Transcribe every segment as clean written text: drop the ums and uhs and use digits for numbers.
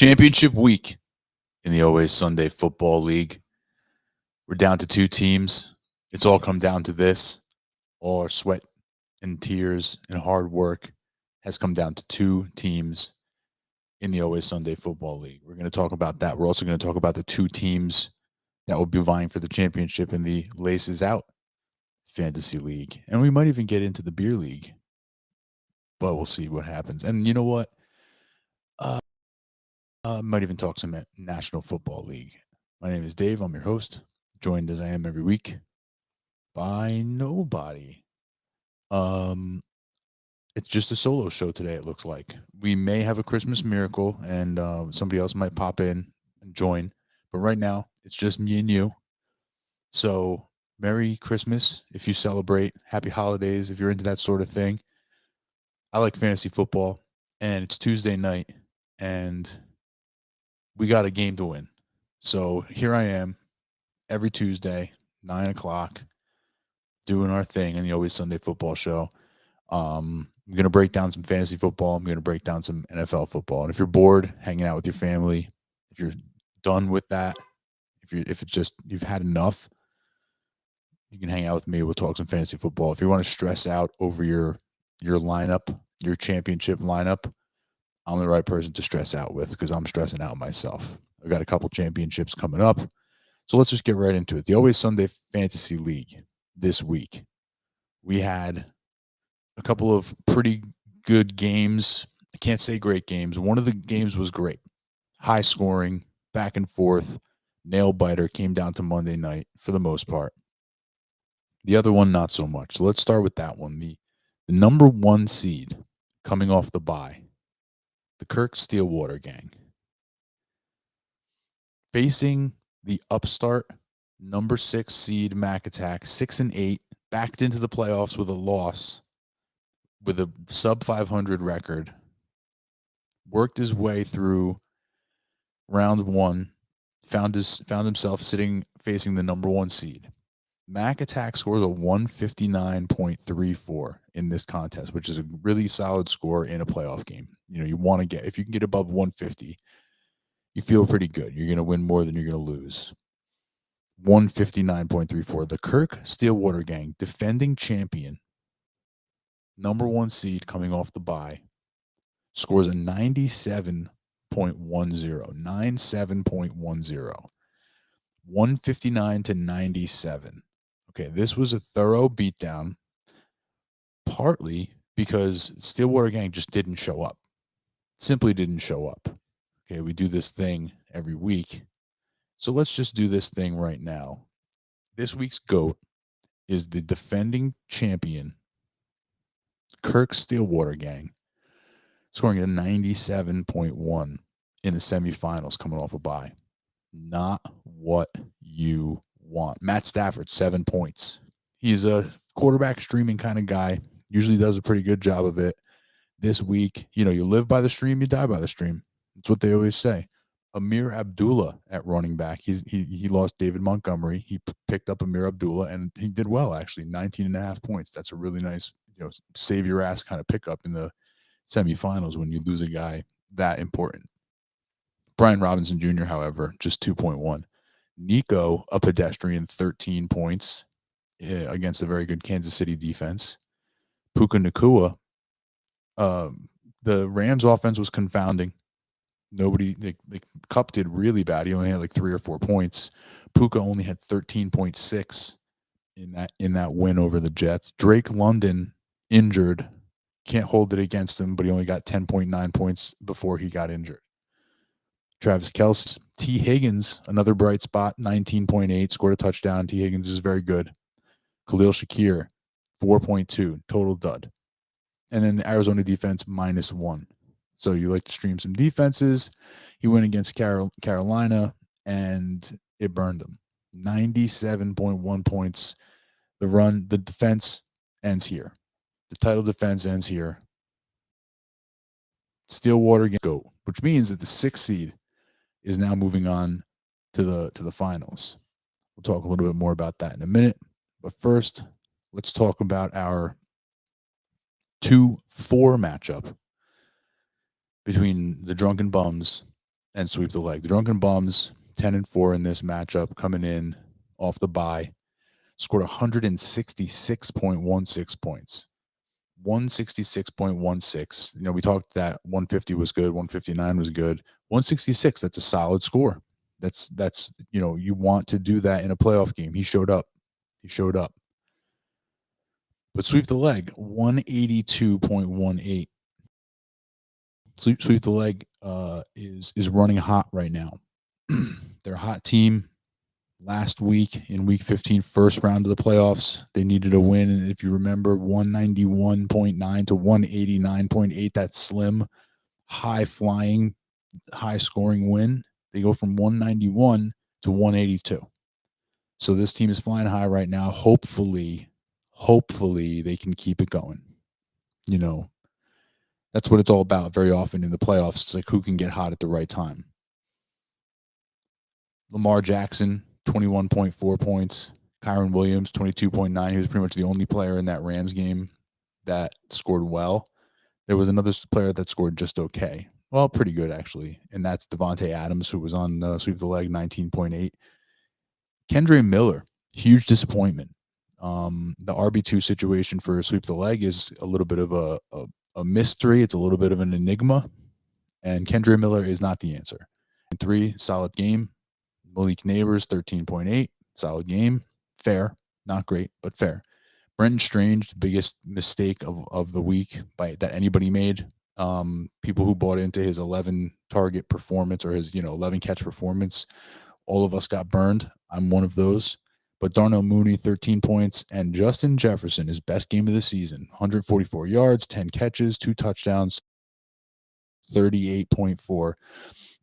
Championship week in the Always Sunday Football League. We're down to two teams. It's all come down to this. All our sweat and tears and hard work has come down to two teams in the Always Sunday Football League. We're going to talk about that. We're also going to talk about the two teams that will be vying for the championship in the Laces Out Fantasy League. And we might even get into the Beer League. But we'll see what happens. And you know what? Might even talk some National Football League. My name is Dave. I'm your host, joined as I am every week by nobody. It's just a solo show today, it looks like. We may have a Christmas miracle, and somebody else might pop in and join. But right now, it's just me and you. So, Merry Christmas if you celebrate. Happy holidays if you're into that sort of thing. I like fantasy football, and it's Tuesday night, and we got a game to win. So here I am every Tuesday, 9 o'clock, doing our thing in the Always Sunday Football Show. I'm going to break down some fantasy football. I'm going to break down some NFL football. And if you're bored hanging out with your family, if you're done with that, if it's just you've had enough, you can hang out with me. We'll talk some fantasy football. If you want to stress out over your lineup, your championship lineup, I'm the right person to stress out with because I'm stressing out myself. I've got a couple championships coming up. So let's just get right into it. The Always Sunday Fantasy League this week. We had a couple of pretty good games. I can't say great games. One of the games was great. High scoring, back and forth, nail biter, came down to Monday night for the most part. The other one, not so much. So let's start with that one. The number one seed coming off the bye. The Kirk Stillwater gang facing the upstart number 6 seed Mac Attack, 6-8, backed into the playoffs with a loss, with a sub 500 record, worked his way through round one, found himself facing the number 1 seed. Mac Attack scores a 159.34 in this contest, which is a really solid score in a playoff game. You know, you want to get, if you can get above 150, you feel pretty good. You're going to win more than you're going to lose. 159.34. The Kirk Stillwater gang, defending champion, number 1 seed coming off the bye, scores a 97.10. 97.10. 159 to 97. Okay, this was a thorough beatdown, partly because Stillwater gang just didn't show up. Simply didn't show up. Okay, we do this thing every week. So let's just do this thing right now. This week's GOAT is the defending champion, Kirk Stillwater gang, scoring a 97.1 in the semifinals coming off a bye. Not what you want. Matt Stafford, 7 points. He's a quarterback streaming kind of guy. Usually does a pretty good job of it. This week, you live by the stream, you die by the stream. That's what they always say. Amir Abdullah at running back. He lost David Montgomery. He picked up Amir Abdullah, and he did well, actually. 19.5 points. That's a really nice, save your ass kind of pickup in the semifinals when you lose a guy that important. Brian Robinson Jr., however, just 2.1. Nico, a pedestrian, 13 points against a very good Kansas City defense. Puka Nacua, the Rams offense was confounding. The Cup did really bad. He only had like 3 or 4 points. Puka only had 13.6 in that win over the Jets. Drake London injured. Can't hold it against him, but he only got 10.9 points before he got injured. Travis Kelce, T. Higgins, another bright spot, 19.8, scored a touchdown. T. Higgins is very good. Khalil Shakir, 4.2, total dud. And then the Arizona defense, -1. So you like to stream some defenses. He went against Carolina, and it burned him. 97.1 points. The defense ends here. The title defense ends here. Stillwater GOAT, which means that the 6th seed is now moving on to the finals. We'll talk a little bit more about that in a minute. But first, let's talk about our 2-4 matchup between the Drunken Bums and sweep the leg. The Drunken Bums, 10-4 in this matchup, coming in off the bye, scored 166.16 points. 166.16. We talked that 150 was good, 159 was good. 166, that's a solid score. That's you want to do that in a playoff game. He showed up. But sweep the leg, 182.18. Sweep the leg is running hot right now. They're a hot team. Last week in week 15, first round of the playoffs, they needed a win. And if you remember, 191.9 to 189.8, that slim, high flying, high scoring win. They go from 191 to 182. So this team is flying high right now. Hopefully they can keep it going. That's what it's all about very often in the playoffs. It's like who can get hot at the right time. Lamar Jackson, 21.4 points. Kyron Williams, 22.9. He was pretty much the only player in that Rams game that scored well. There was another player that scored just okay. Well, pretty good, actually. And that's Devontae Adams, who was on Sweep the Leg, 19.8. Kendre Miller, huge disappointment. The RB2 situation for Sweep the Leg is a little bit of a mystery. It's a little bit of an enigma. And Kendre Miller is not the answer. And 3, solid game. Malik Neighbors, 13.8. Solid game. Fair. Not great, but fair. Brenton Strange, the biggest mistake of the week that anybody made. People who bought into his 11 target performance or his 11 catch performance, all of us got burned. I'm one of those. But Darnell Mooney, 13 points, and Justin Jefferson, his best game of the season, 144 yards, 10 catches, 2 touchdowns, 38.4.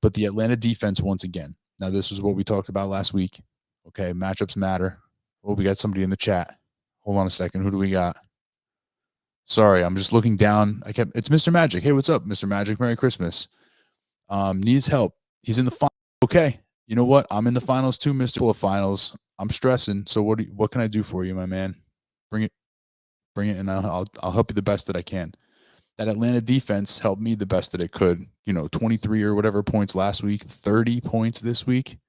But the Atlanta defense, once again. Now, this is what we talked about last week. Okay, matchups matter. Oh, we got somebody in the chat. Hold on a second. Who do we got? Sorry, I'm just looking down. It's Mr. Magic. Hey, what's up, Mr. Magic? Merry Christmas. Needs help. He's in the final. Okay. You know what? I'm in the finals too, Mr. Full of finals. I'm stressing. So what can I do for you, my man? Bring it, and I'll help you the best that I can. That Atlanta defense helped me the best that it could. 23 or whatever points last week, 30 points this week.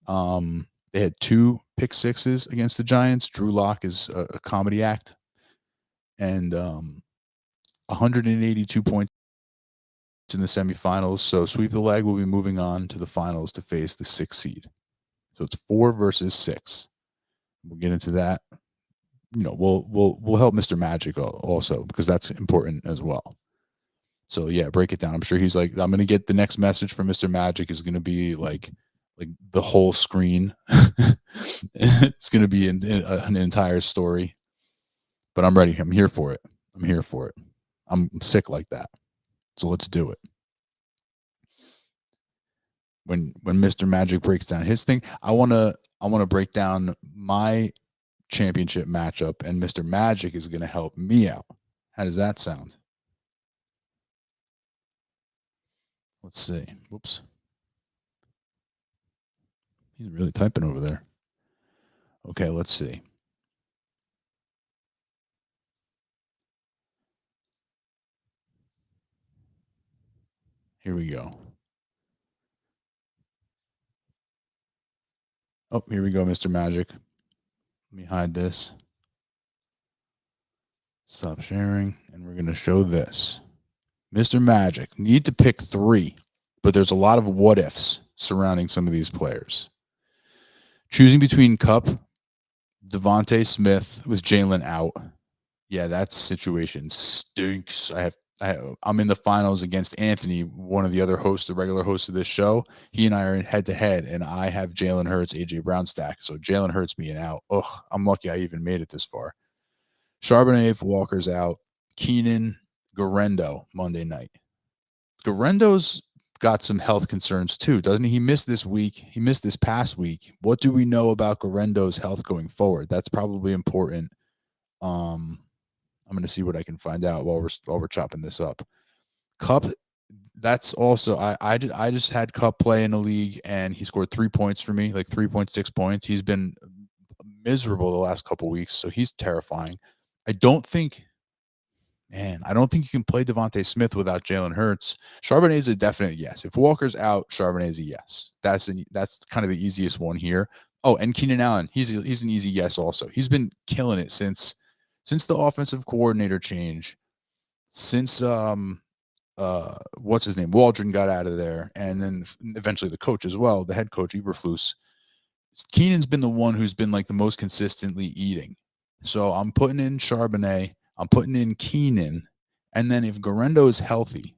They had 2 pick sixes against the Giants. Drew Lock is a comedy act. And 182 points in the semifinals. So Sweep the Leg will be moving on to the finals to face the 6th seed. So it's 4 versus 6. We'll get into that. We'll help Mr. Magic also because that's important as well. So yeah, break it down. I'm sure he's like, I'm gonna get the next message from Mr. Magic is gonna be like the whole screen. It's gonna be an entire story. But I'm ready. I'm here for it. I'm sick like that. So let's do it. When Mr. Magic breaks down his thing, I wanna break down my championship matchup, and Mr. Magic is gonna help me out. How does that sound? Let's see. Whoops. He's really typing over there. Okay, let's see. Here we go. Oh, here we go, Mr. Magic. Let me hide this. Stop sharing, and we're going to show this. Mr. Magic, need to pick 3, but there's a lot of what ifs surrounding some of these players. Choosing between Kupp, Devontae Smith with Jalen out. Yeah, that situation stinks. I'm in the finals against Anthony, one of the other hosts, the regular host of this show. He and I are head to head, and I have Jalen Hurts, AJ Brown stack. So Jalen Hurts being out. Ugh, I'm lucky I even made it this far. Charbonnet, Walker's out. Keenan, Garendo, Monday night. Garendo's got some health concerns too, doesn't he? He missed this week. He missed this past week. What do we know about Garendo's health going forward? That's probably important. I'm going to see what I can find out while we're chopping this up. Kupp, that's also I just had Kupp play in a league and he scored 3 points for me, like 3.6 points. He's been miserable the last couple weeks, so he's terrifying. I don't think Man, I don't think you can play Devontae Smith without Jalen Hurts. Charbonnet is a definite yes. If Walker's out, Charbonnet is a yes. That's kind of the easiest one here. Oh, and Keenan Allen, he's an easy yes also. He's been killing it since the offensive coordinator change, since what's his name, Waldron got out of there, and then eventually the coach as well, the head coach Eberflus. Keenan's been the one who's been like the most consistently eating. So I'm putting in Charbonnet, I'm putting in Keenan, and then if Garendo is healthy,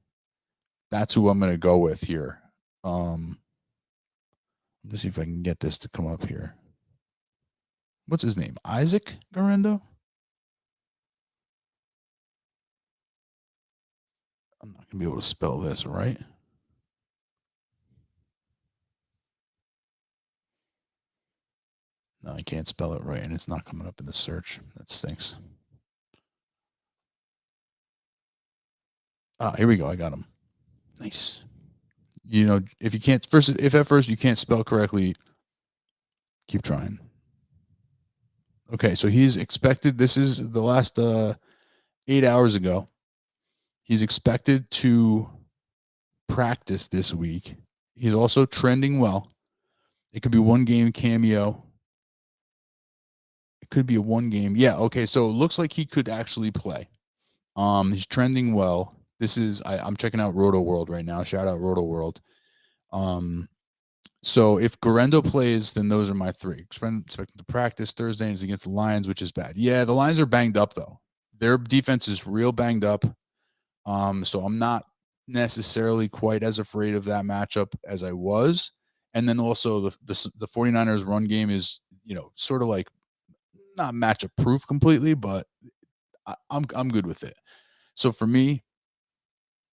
that's who I'm going to go with here. Let's see if I can get this to come up here. What's his name? Isaac Garendo? I'm not going to be able to spell this, right? No, I can't spell it right, and it's not coming up in the search. That stinks. Ah, here we go. I got him. Nice. You know, if at first you can't spell correctly, keep trying. Okay, so he's expected. This is the last 8 hours ago. He's expected to practice this week. He's also trending well. It could be one game cameo. It could be a one game. Yeah, okay. So it looks like he could actually play. He's trending well. This is I'm checking out Roto World right now. Shout out Roto World. So if Garendo plays, then those are my three. Expecting to practice Thursday is against the Lions, which is bad. Yeah, the Lions are banged up though. Their defense is real banged up. So I'm not necessarily quite as afraid of that matchup as I was. And then also the 49ers run game is, sort of like not matchup proof completely, but I'm good with it. So for me,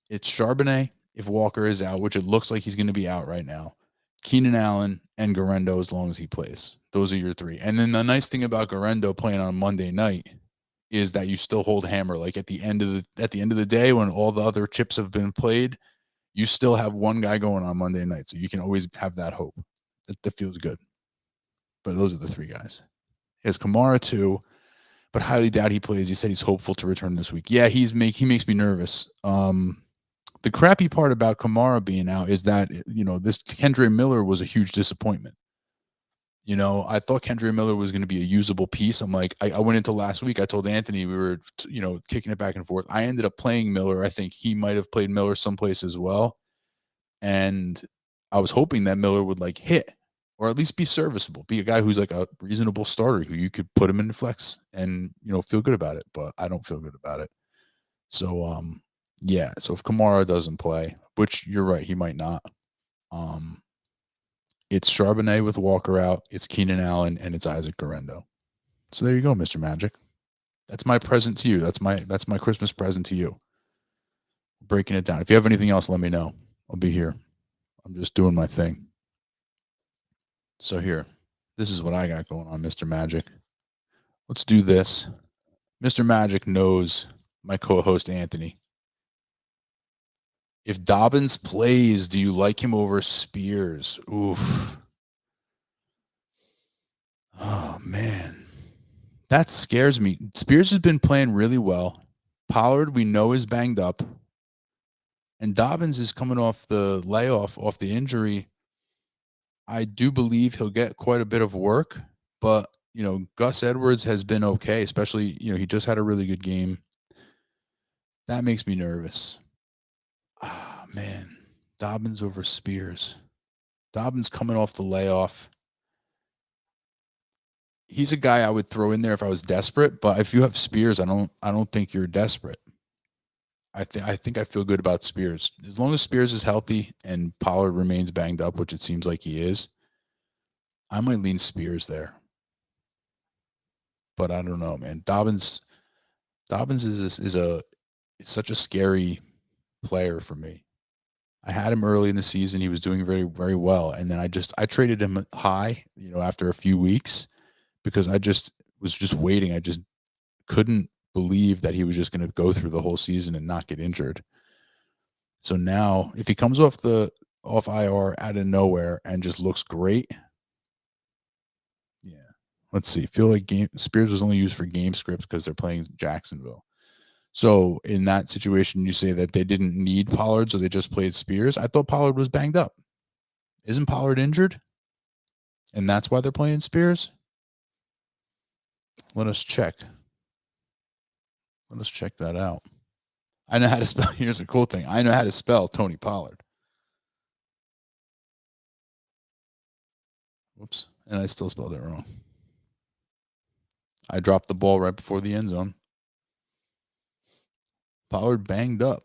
it's Charbonnet if Walker is out, which it looks like he's going to be out right now. Keenan Allen and Garendo as long as he plays. Those are your three. And then the nice thing about Garendo playing on Monday night is that you still hold hammer. Like at the end of the day, when all the other chips have been played, you still have one guy going on Monday night. So you can always have that hope. That feels good. But those are the three guys. He has Kamara too, but highly doubt he plays. He said he's hopeful to return this week. Yeah, he makes me nervous. The crappy part about Kamara being out is that, this Kendre Miller was a huge disappointment. I thought Kendre Miller was going to be a usable piece. I'm like, I went into last week. I told Anthony we were, kicking it back and forth. I ended up playing Miller. I think he might have played Miller someplace as well. And I was hoping that Miller would like hit or at least be serviceable, be a guy who's like a reasonable starter who you could put him in the flex and, feel good about it. But I don't feel good about it. So, yeah. So if Kamara doesn't play, which you're right, he might not. It's Charbonnet with Walker out. It's Keenan Allen and it's Isaac Garendo. So there you go, Mr. Magic. That's my present to you. That's my Christmas present to you. Breaking it down. If you have anything else, let me know. I'll be here. I'm just doing my thing. So here, this is what I got going on, Mr. Magic. Let's do this. Mr. Magic knows my co-host Anthony. If Dobbins plays, do you like him over Spears? Oof. Oh, man. That scares me. Spears has been playing really well. Pollard, we know, is banged up. And Dobbins is coming off the layoff, off the injury. I do believe he'll get quite a bit of work. But, Gus Edwards has been okay, especially, he just had a really good game. That makes me nervous. Ah, man. Dobbins over Spears. Dobbins coming off the layoff. He's a guy I would throw in there if I was desperate, but if you have Spears, I don't think you're desperate. I think I feel good about Spears. As long as Spears is healthy and Pollard remains banged up, which it seems like he is, I might lean Spears there. But I don't know, man. Dobbins is such a scary player for me. I had him early in the season. He was doing very, very well. And then I traded him high, after a few weeks because I was just waiting. I just couldn't believe that he was just going to go through the whole season and not get injured. So now if he comes off IR out of nowhere and just looks great. Yeah. Let's see. Feel like Spears was only used for game scripts because they're playing Jacksonville. So in that situation, you say that they didn't need Pollard, so they just played Spears. I thought Pollard was banged up. Isn't Pollard injured? And that's why they're playing Spears? Let us check. Let us check that out. I know how to spell. Here's a cool thing. I know how to spell Tony Pollard. Whoops. And I still spelled it wrong. I dropped the ball right before the end zone. Pollard banged up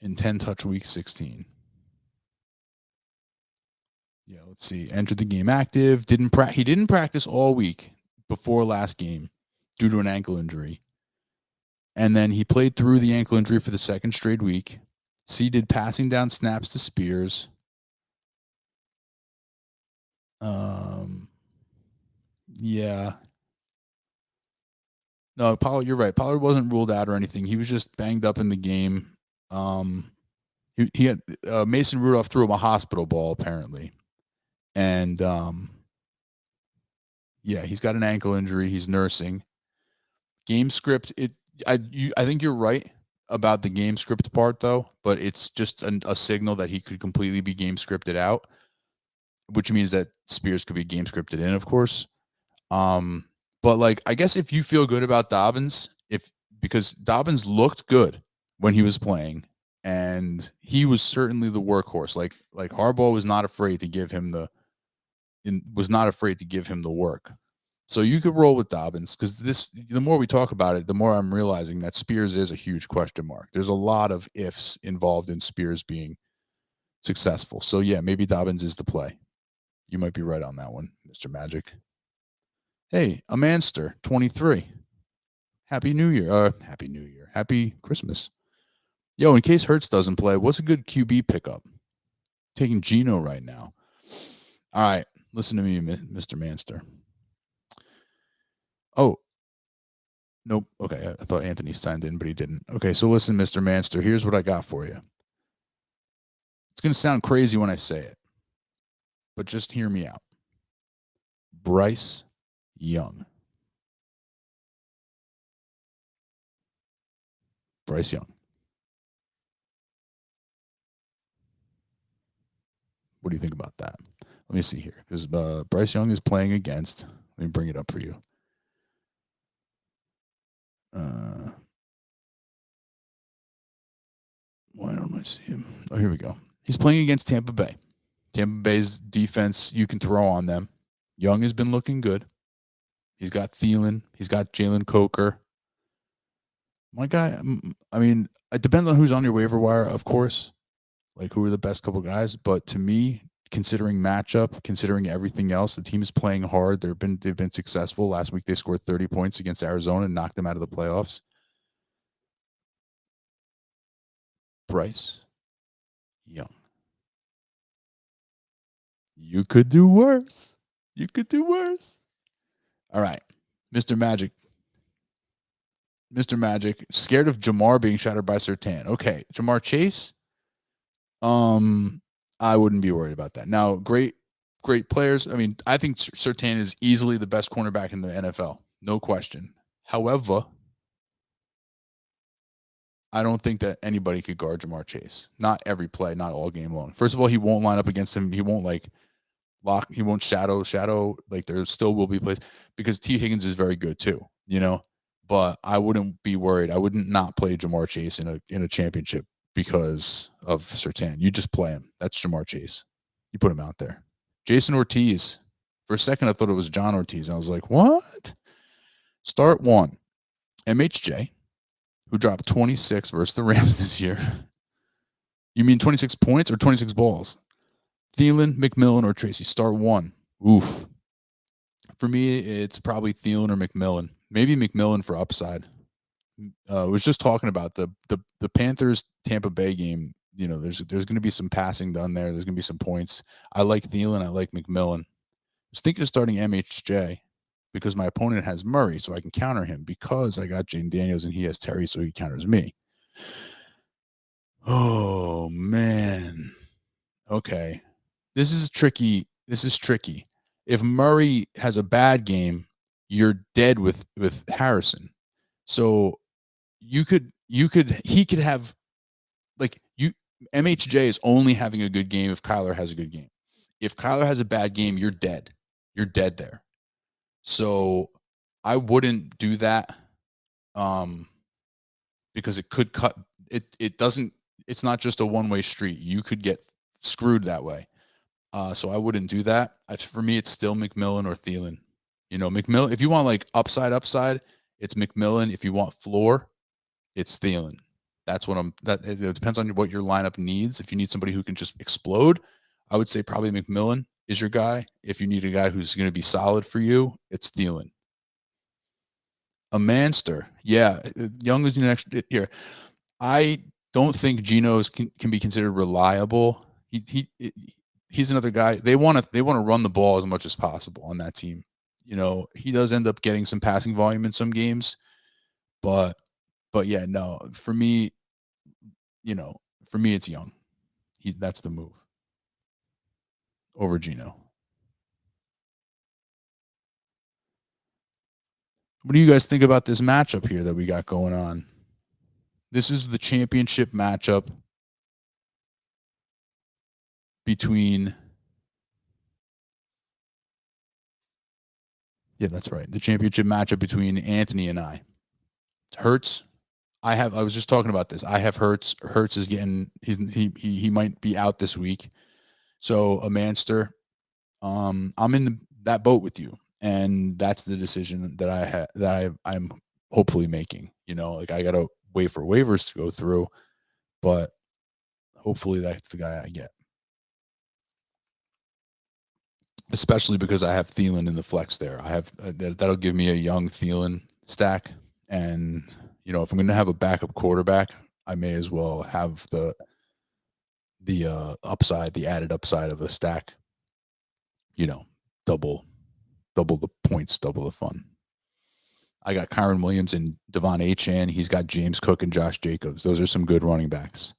in 10-touch week 16. Yeah, let's see. Entered the game active. He didn't practice all week before last game due to an ankle injury. And then he played through the ankle injury for the second straight week. Seeded passing down snaps to Spears. Yeah. No, Pollard, you're right. Pollard wasn't ruled out or anything. He was just banged up in the game. He had Mason Rudolph threw him a hospital ball apparently, and yeah, he's got an ankle injury. He's nursing. Game script. I think you're right about the game script part though, but it's just a signal that he could completely be game scripted out, which means that Spears could be game scripted in, of course. But like, I guess if you feel good about Dobbins, because Dobbins looked good when he was playing, and he was certainly the workhorse. Like Harbaugh was not afraid to give him the work. So you could roll with Dobbins because the more we talk about it, the more I'm realizing that Spears is a huge question mark. There's a lot of ifs involved in Spears being successful. So yeah, maybe Dobbins is the play. You might be right on that one, Mr. Magic. Hey, a Manster, 23. Happy New Year. Happy New Year. Happy Christmas. Yo, in case Hurts doesn't play, what's a good QB pickup? Taking Geno right now. All right, listen to me, Mr. Manster. Oh, nope. Okay, I thought Anthony signed in, but he didn't. Okay, so listen, Mr. Manster, here's what I got for you. It's going to sound crazy when I say it, but just hear me out. Bryce Young. Bryce Young. What do you think about that? Let me see here, because Bryce Young is playing against. Let me bring it up for you. Why don't I see him? Oh, here we go. He's playing against Tampa Bay. Tampa Bay's defense, you can throw on them. Young has been looking good. He's got Thielen. He's got Jalen Coker. My guy, I mean, it depends on who's on your waiver wire, of course. Like, who are the best couple guys? But to me, considering matchup, considering everything else, the team is playing hard. They've been successful. Last week, they scored 30 points against Arizona and knocked them out of the playoffs. Bryce Young. You could do worse. You could do worse. All right. Mr. Magic. Mr. Magic, scared of Jamar being shattered by Surtain. Okay. Jamar Chase. I wouldn't be worried about that. Now, great players. I mean, I think Surtain is easily the best cornerback in the NFL. No question. However, I don't think that anybody could guard Jamar Chase. Not every play, not all game long. First of all, he won't line up against him. He won't lock. He won't shadow. Like, there still will be plays because T. Higgins is very good too, but I wouldn't be worried. I wouldn't not play Jamar Chase in a championship because of Surtain. You just play him. That's Jamar Chase. You put him out there. Jason Ortiz. For a second, I thought it was John Ortiz. I was like, what? Start one. MHJ, who dropped 26 versus the Rams this year. You mean 26 points or 26 balls? Thielen, McMillan, or Tracy? Start one. Oof. For me, it's probably Thielen or McMillan. Maybe McMillan for upside. Was just talking about the Panthers Tampa Bay game. There's going to be some passing done there. There's going to be some points. I like Thielen. I like McMillan. I was thinking of starting MHJ because my opponent has Murray, so I can counter him because I got Jane Daniels and he has Terry, so he counters me. Oh man. Okay. This is tricky. If Murray has a bad game, you're dead with Harrison. So he could have like you MHJ is only having a good game if Kyler has a good game. If Kyler has a bad game, you're dead. You're dead there. So I wouldn't do that because it could cut it doesn't it's not just a one-way street. You could get screwed that way. So I wouldn't do that. For me, it's still McMillan or Thielen. McMillan. If you want like upside, it's McMillan. If you want floor, it's Thielen. That's what I'm. That it depends on what your lineup needs. If you need somebody who can just explode, I would say probably McMillan is your guy. If you need a guy who's going to be solid for you, it's Thielen. A Manster, yeah, Young is next here. I don't think Geno's can be considered reliable. He's another guy. They want to run the ball as much as possible on that team. He does end up getting some passing volume in some games, but yeah, no. For me, it's Young. That's the move over Geno. What do you guys think about this matchup here that we got going on? This is the championship matchup between. Yeah, that's right. The championship matchup between Anthony and I. Hurts. I was just talking about this. I have Hurts. Hurts is getting. He might be out this week. So a Manster. I'm in that boat with you, and that's the decision that I'm hopefully making. Like I gotta wait for waivers to go through, but hopefully that's the guy I get. Especially because I have Thielen in the flex there. I have that'll give me a young Thielen stack, and if I'm going to have a backup quarterback, I may as well have the upside, the added upside of a stack. Double the points, double the fun. I got Kyron Williams and Devon Achane. He's got James Cook and Josh Jacobs. Those are some good running backs.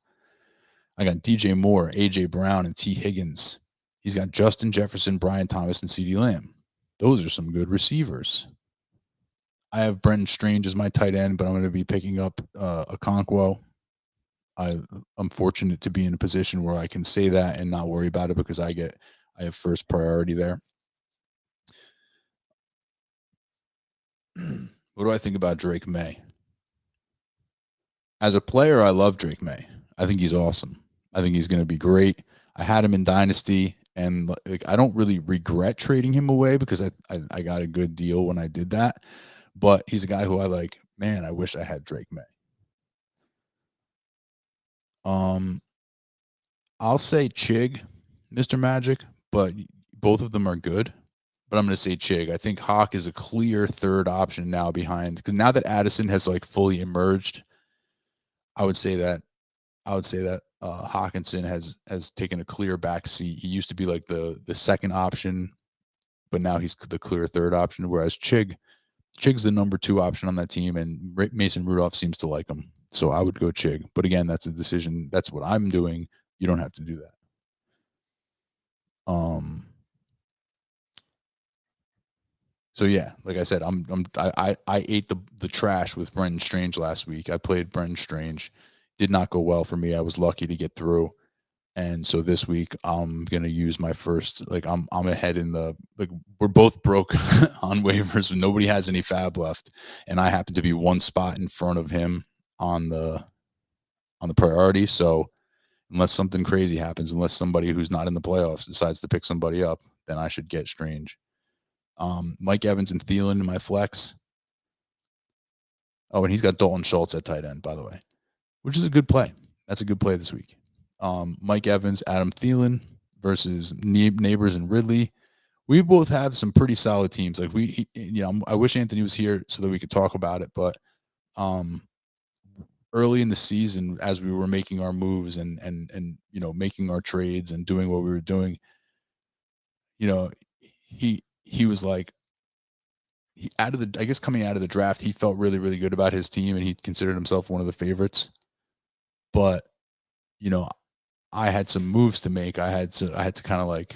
I got DJ Moore, AJ Brown, and T Higgins. He's got Justin Jefferson, Brian Thomas, and CeeDee Lamb. Those are some good receivers. I have Brenton Strange as my tight end, but I'm going to be picking up Okonkwo. I'm fortunate to be in a position where I can say that and not worry about it because I have first priority there. What do I think about Drake May? As a player, I love Drake May. I think he's awesome. I think he's going to be great. I had him in Dynasty, and I don't really regret trading him away because I got a good deal when I did that. But he's a guy who I like. Man, I wish I had Drake May. I'll say Chig, Mr. Magic, but both of them are good. But I'm going to say Chig. I think Hawk is a clear third option now behind, because now that Addison has fully emerged, I would say that Hawkinson has taken a clear back seat. He used to be like the second option, but now he's the clear third option. Whereas Chig's the number 2 option on that team, and Mason Rudolph seems to like him. So I would go Chig. But again, that's a decision. That's what I'm doing. You don't have to do that. So yeah, like I said, I ate the trash with Brenton Strange last week. I played Brenton Strange. Did not go well for me. I was lucky to get through. And so this week I'm gonna use my first. I'm ahead in the we're both broke on waivers and nobody has any fab left, and I happen to be one spot in front of him on the priority. So unless something crazy happens, unless somebody who's not in the playoffs decides to pick somebody up, then I should get Strange. Mike Evans and Thielen in my flex. Oh, and he's got Dalton Schultz at tight end, by the way, which is a good play. That's a good play this week. Mike Evans, Adam Thielen versus Neighbors and Ridley. We both have some pretty solid teams. I wish Anthony was here so that we could talk about it. But early in the season, as we were making our moves and making our trades and doing what we were doing, he was like, coming out of the draft, he felt really, really good about his team and he considered himself one of the favorites. But, I had some moves to make. I had to kind of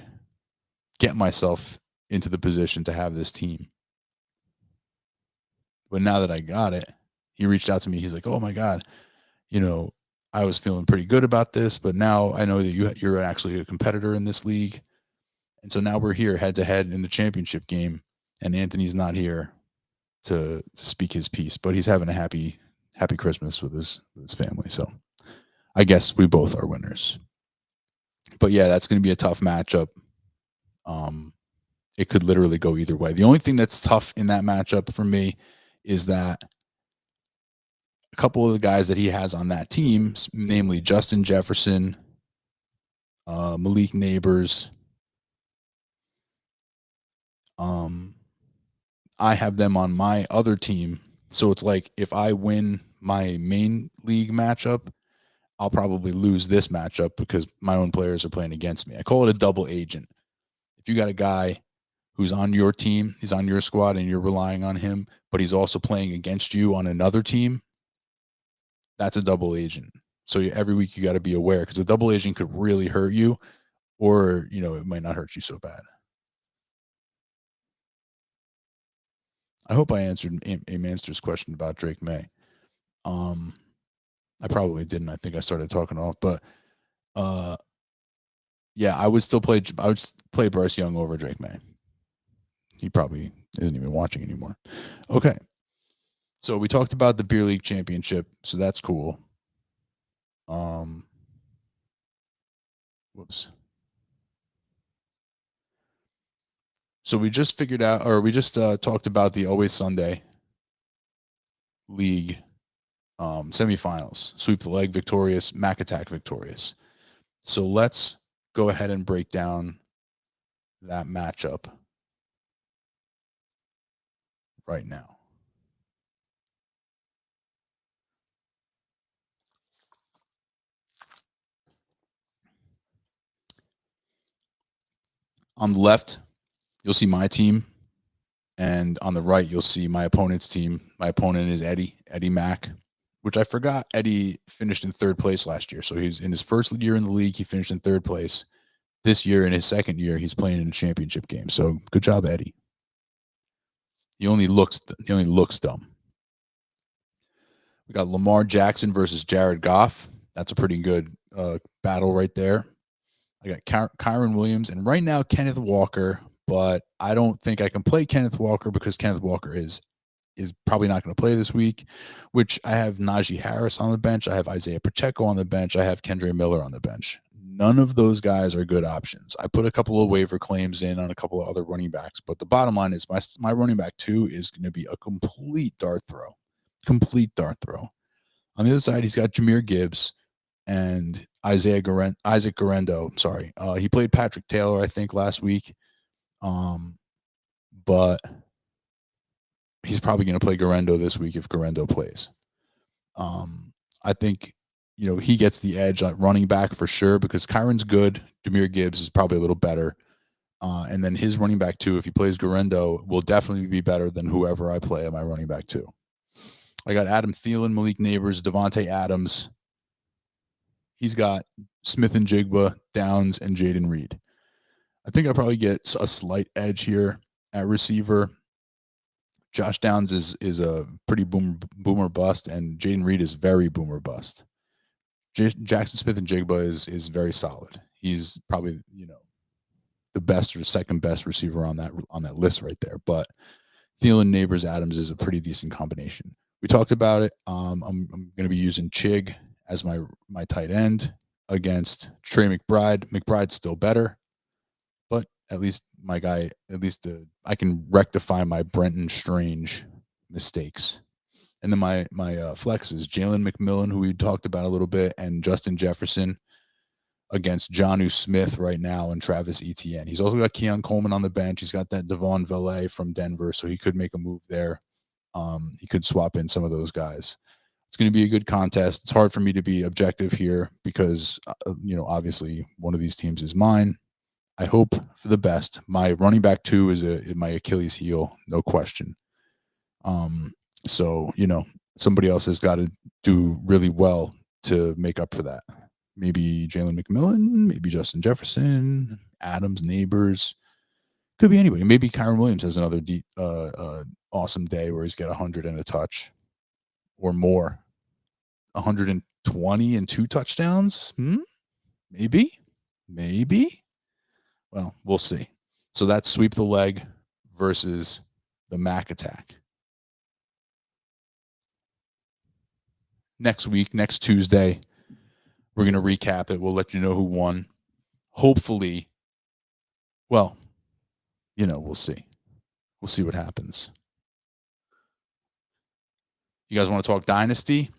get myself into the position to have this team. But now that I got it, he reached out to me. He's like, "Oh my god, you know, I was feeling pretty good about this, but now I know that you're actually a competitor in this league, and so now we're here head to head in the championship game, and Anthony's not here to speak his piece, but he's having a happy Christmas with his family. So I guess we both are winners. But yeah, that's going to be a tough matchup. Um, it could literally go either way. The only thing that's tough in that matchup for me is that a couple of the guys that he has on that team, namely Justin Jefferson, Malik Neighbors, I have them on my other team. So it's like if I win my main league matchup, I'll probably lose this matchup because my own players are playing against me. I call it a double agent. If you got a guy who's on your team, he's on your squad, and you're relying on him, but he's also playing against you on another team, that's a double agent. So every week you got to be aware because a double agent could really hurt you, or it might not hurt you so bad. I hope I answered Manster's question about Drake May. I probably didn't. I think I started talking off, but yeah, I would play Bryce Young over Drake May. He probably isn't even watching anymore. Okay. So we talked about the beer league championship, so that's cool. Whoops. So we just figured out, or we just talked about the Always Sunday League semifinals. Sweep the leg victorious, Mac Attack victorious. So let's go ahead and break down that matchup right now. On the left, you'll see my team, and on the right, you'll see my opponent's team. My opponent is Eddie Mack, which I forgot Eddie finished in third place last year. So he's in his first year in the league, he finished in third place. This year, in his second year, he's playing in a championship game. So good job, Eddie. He only looks dumb. We got Lamar Jackson versus Jared Goff. That's a pretty good battle right there. I got Kyron Williams and right now Kenneth Walker, but I don't think I can play Kenneth Walker because Kenneth Walker is probably not going to play this week, which I have Najee Harris on the bench. I have Isaiah Pacheco on the bench. I have Kendre Miller on the bench. None of those guys are good options. I put a couple of waiver claims in on a couple of other running backs, but the bottom line is my running back 2 is going to be a complete dart throw. Complete dart throw. On the other side, he's got Jahmyr Gibbs and Isaac Garendo. Sorry. He played Patrick Taylor, I think, last week. But he's probably going to play Garendo this week if Garendo plays. I think, he gets the edge at running back for sure because Kyron's good. Jahmyr Gibbs is probably a little better. And then his running back 2, if he plays Garendo, will definitely be better than whoever I play at my running back 2. I got Adam Thielen, Malik Neighbors, Devontae Adams. He's got Smith and Jigba, Downs, and Jaden Reed. I think I probably get a slight edge here at receiver. Josh Downs is a pretty boomer bust, and Jaden Reed is very boomer bust. Jackson Smith and Jigba is very solid. He's probably the best or second best receiver on that list right there. But Thielen, Neighbors, Adams is a pretty decent combination. We talked about it. I'm going to be using Chig as my tight end against Trey McBride. McBride's still better, but at least my guy, I can rectify my Brenton Strange mistakes. And then my flex is Jalen McMillan, who we talked about a little bit, and Justin Jefferson against Jonnu Smith right now and Travis Etienne. He's also got Keon Coleman on the bench. He's got that Devon Valet from Denver, so he could make a move there. He could swap in some of those guys. It's going to be a good contest. It's hard for me to be objective here because, obviously one of these teams is mine. I hope for the best. My running back 2 is my Achilles heel, no question. So, somebody else has got to do really well to make up for that. Maybe Jalen McMillan, maybe Justin Jefferson, Adams, Neighbors. Could be anybody. Maybe Kyron Williams has another awesome day where he's got 100 and a touch. or more. 120 and 2 touchdowns? Maybe. Well, we'll see. So that's sweep the leg versus the Mac attack. Next week, next Tuesday, we're going to recap it. We'll let you know who won. Hopefully, well, we'll see. We'll see what happens. You guys want to talk Dynasty?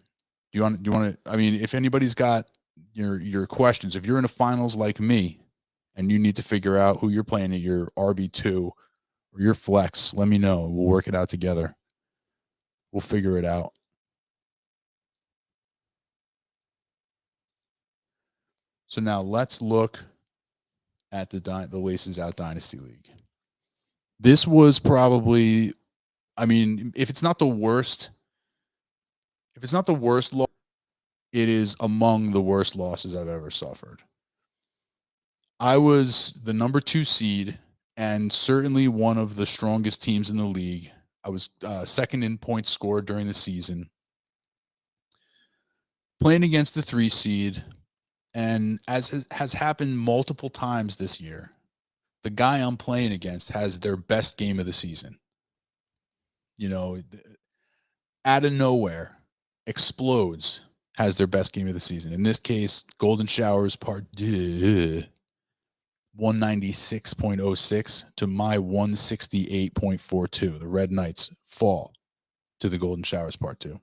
Do you want to, I mean, if anybody's got your questions, if you're in a finals like me and you need to figure out who you're playing at your RB2 or your flex, let me know. We'll work it out together. We'll figure it out. So now let's look at the Laces Out Dynasty League. This was probably, I mean, if it's not the worst loss, it is among the worst losses I've ever suffered. I was the number 2 seed and certainly one of the strongest teams in the league. I was second in points scored during the season, playing against the 3 seed. And as has happened multiple times this year, the guy I'm playing against has their best game of the season. Out of nowhere, explodes, has their best game of the season. In this case, Golden Showers part 196.06 to my 168.42. The Red Knights fall to the Golden Showers part 2.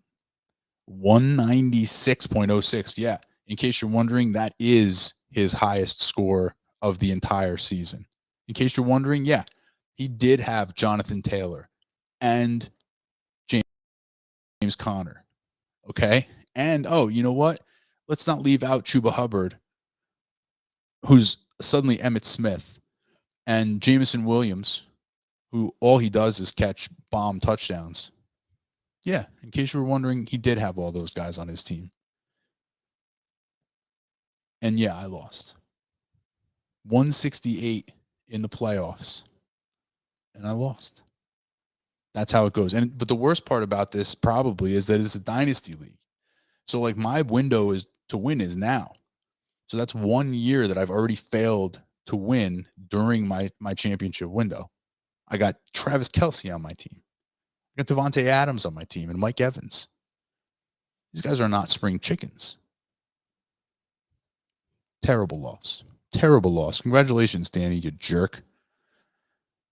196.06. Yeah. In case you're wondering, that is his highest score of the entire season. In case you're wondering, yeah, he did have Jonathan Taylor and James Conner. Okay. And, you know what? Let's not leave out Chuba Hubbard, who's suddenly Emmitt Smith, and Jameson Williams, who all he does is catch bomb touchdowns. Yeah. In case you were wondering, he did have all those guys on his team. And yeah, I lost 168 in the playoffs, and I lost. That's how it goes. But the worst part about this probably is that it's a dynasty league. So like my window is to win is now. So that's 1 year that I've already failed to win during my championship window. I got Travis Kelce on my team. I got Devontae Adams on my team and Mike Evans. These guys are not spring chickens. Terrible loss. Terrible loss. Congratulations, Danny, you jerk.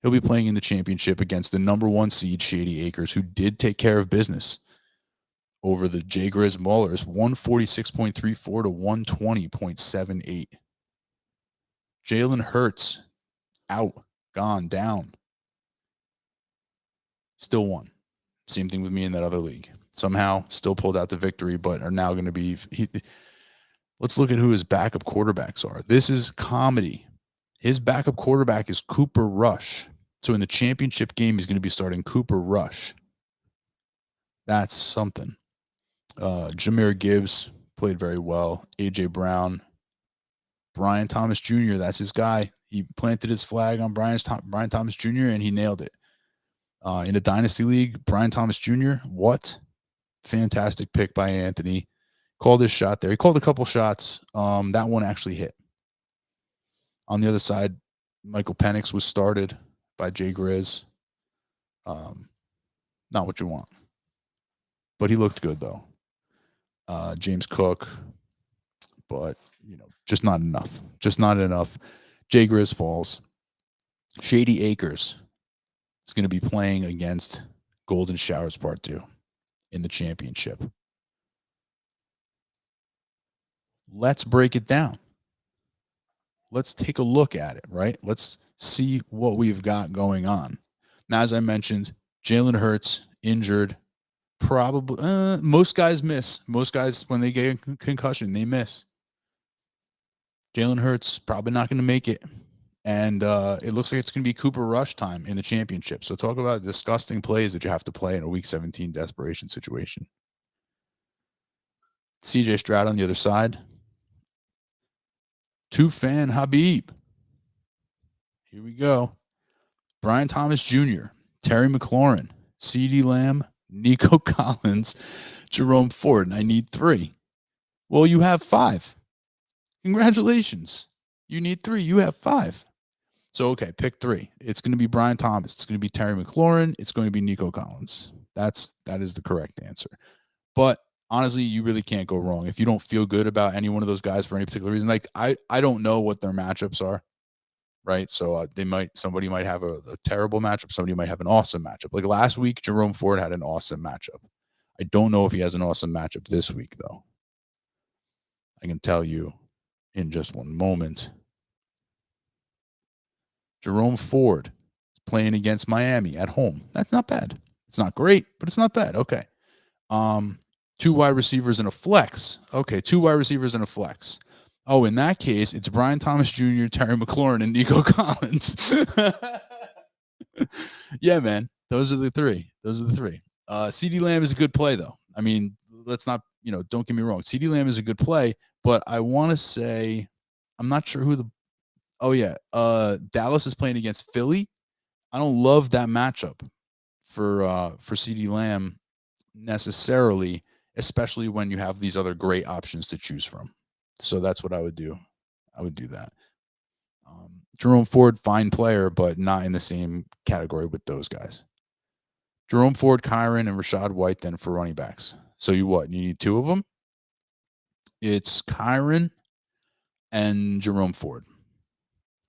He'll be playing in the championship against the number 1 seed, Shady Acres, who did take care of business over the J. Grizz Maulers, 146.34 to 120.78. Jalen Hurts, out, gone, down. Still won. Same thing with me in that other league. Somehow still pulled out the victory, but are now going to be... Let's look at who his backup quarterbacks are. This is comedy. His backup quarterback is Cooper Rush. So in the championship game, he's going to be starting Cooper Rush. That's something. Jahmyr Gibbs played very well. A.J. Brown. Brian Thomas Jr., that's his guy. He planted his flag on Brian Thomas Jr., and he nailed it. In a dynasty league, Brian Thomas Jr., what? Fantastic pick by Anthony. Called his shot there. He called a couple shots. That one actually hit. On the other side, Michael Penix was started by Jay Grizz. Not what you want. But he looked good, though. James Cook. But, just not enough. Just not enough. Jay Grizz falls. Shady Acres is going to be playing against Golden Showers Part 2 in the championship. Let's break it down. Let's take a look at it, right? Let's see what we've got going on. Now, as I mentioned, Jalen Hurts injured. Probably most guys miss. Most guys, when they get a concussion, they miss. Jalen Hurts probably not going to make it. And it looks like it's going to be Cooper Rush time in the championship. So talk about disgusting plays that you have to play in a Week 17 desperation situation. CJ Stroud on the other side. Tufan Habib. Here we go. Brian Thomas Jr., Terry McLaurin, CeeDee Lamb, Nico Collins, Jerome Ford, and I need 3. Well, you have 5. Congratulations. You need 3. You have 5. So, okay, pick 3. It's going to be Brian Thomas. It's going to be Terry McLaurin. It's going to be Nico Collins. That is the correct answer. But honestly, you really can't go wrong. If you don't feel good about any one of those guys for any particular reason, like I don't know what their matchups are, right? So somebody might have a terrible matchup. Somebody might have an awesome matchup. Like last week, Jerome Ford had an awesome matchup. I don't know if he has an awesome matchup this week, though. I can tell you in just one moment. Jerome Ford playing against Miami at home. That's not bad. It's not great, but it's not bad. Okay. 2 wide receivers and a flex. Okay, 2 wide receivers and a flex. Oh, in that case, it's Brian Thomas Jr., Terry McLaurin, and Nico Collins. Yeah, man. Those are the 3. CeeDee Lamb is a good play, though. I mean, let's not, don't get me wrong. CeeDee Lamb is a good play, but I want to say, I'm not sure who Dallas is playing against Philly. I don't love that matchup for CeeDee Lamb necessarily, especially when you have these other great options to choose from. So that's what I would do. I would do that. Jerome Ford, fine player, but not in the same category with those guys. Jerome Ford, Kyron, and Rachaad White then for running backs. So you need 2 of them? It's Kyron and Jerome Ford.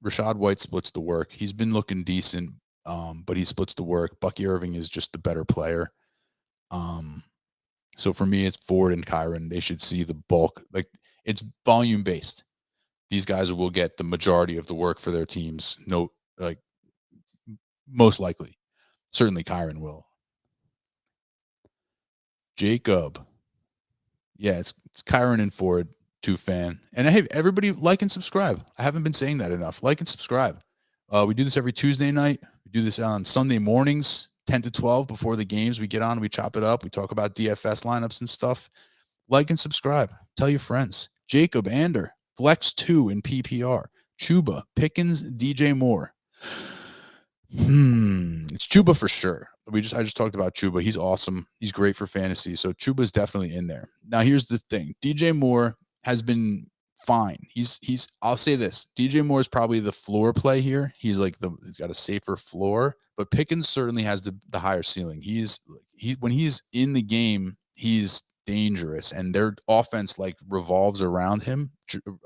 Rachaad White splits the work. He's been looking decent, but he splits the work. Bucky Irving is just the better player. So for me, it's Ford and Kyron. They should see the bulk. Like, it's volume based. These guys will get the majority of the work for their teams. No, like, most likely. Certainly Kyron will. Jacob. Yeah, it's Kyron and Ford, 2 fan. And hey, everybody like and subscribe. I haven't been saying that enough. Like and subscribe. We do this every Tuesday night. We do this on Sunday mornings, 10 to 12 before the games. We get on, we chop it up. We talk about DFS lineups and stuff. Like and subscribe. Tell your friends. Jacob Ander, Flex 2 in PPR. Chuba, Pickens, DJ Moore. It's Chuba for sure. I just talked about Chuba. He's awesome. He's great for fantasy. So Chuba's definitely in there. Now here's the thing. DJ Moore has been fine. I'll say this. DJ Moore is probably the floor play here. He's got a safer floor, but Pickens certainly has the higher ceiling. When he's in the game, he's dangerous, and their offense revolves around him.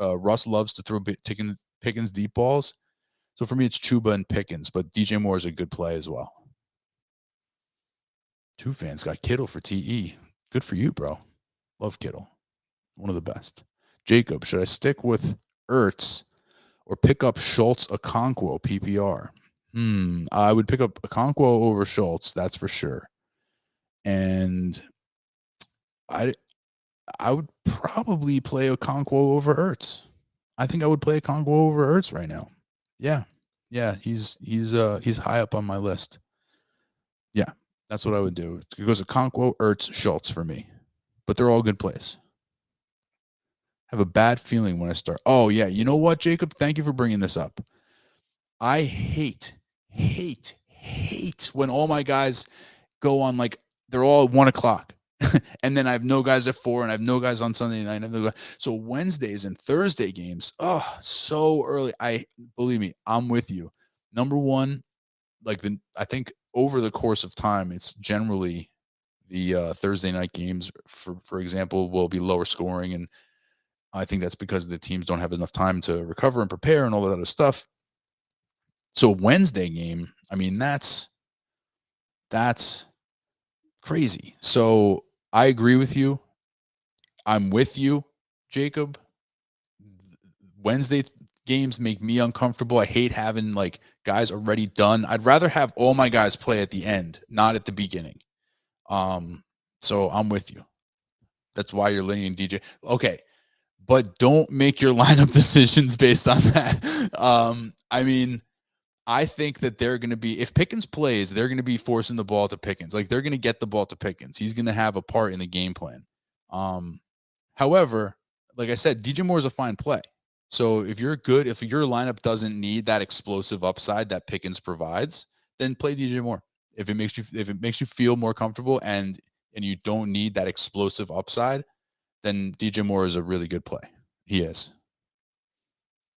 Russ loves to throw Pickens deep balls. So for me, it's Chuba and Pickens, but DJ Moore is a good play as well. 2 fans got Kittle for TE. Good for you, bro. Love Kittle. One of the best. Jacob, should I stick with Ertz or pick up Schultz Okonkwo PPR? I would pick up Okonkwo over Schultz, that's for sure. And I would probably play Okonkwo over Ertz. I think I would play Okonkwo over Ertz right now. Yeah, he's high up on my list. Yeah, that's what I would do. It goes Okonkwo, Ertz, Schultz for me, but they're all good plays. I have a bad feeling when I start. Oh yeah, you know what, Jacob? Thank you for bringing this up. I hate when all my guys go on they're all at 1:00. And then I have no guys at 4, and I have no guys on Sunday night. So Wednesdays and Thursday games, so early. Believe me, I'm with you. Number one, I think over the course of time, it's generally the Thursday night games, for example, will be lower scoring, and I think that's because the teams don't have enough time to recover and prepare and all that other stuff. So Wednesday game, I mean, that's crazy. So I agree with you. I'm with you, Jacob. Wednesday games make me uncomfortable. I hate having guys already done. I'd rather have all my guys play at the end, not at the beginning. So I'm with you. That's why you're leaning DJ. Okay. But don't make your lineup decisions based on that. I mean, I think that they're going to be, if Pickens plays, they're going to be forcing the ball to Pickens. They're going to get the ball to Pickens. He's going to have a part in the game plan. However, like I said, DJ Moore is a fine play. So if your lineup doesn't need that explosive upside that Pickens provides, then play DJ Moore. If it makes you feel more comfortable and you don't need that explosive upside, then DJ Moore is a really good play. He is.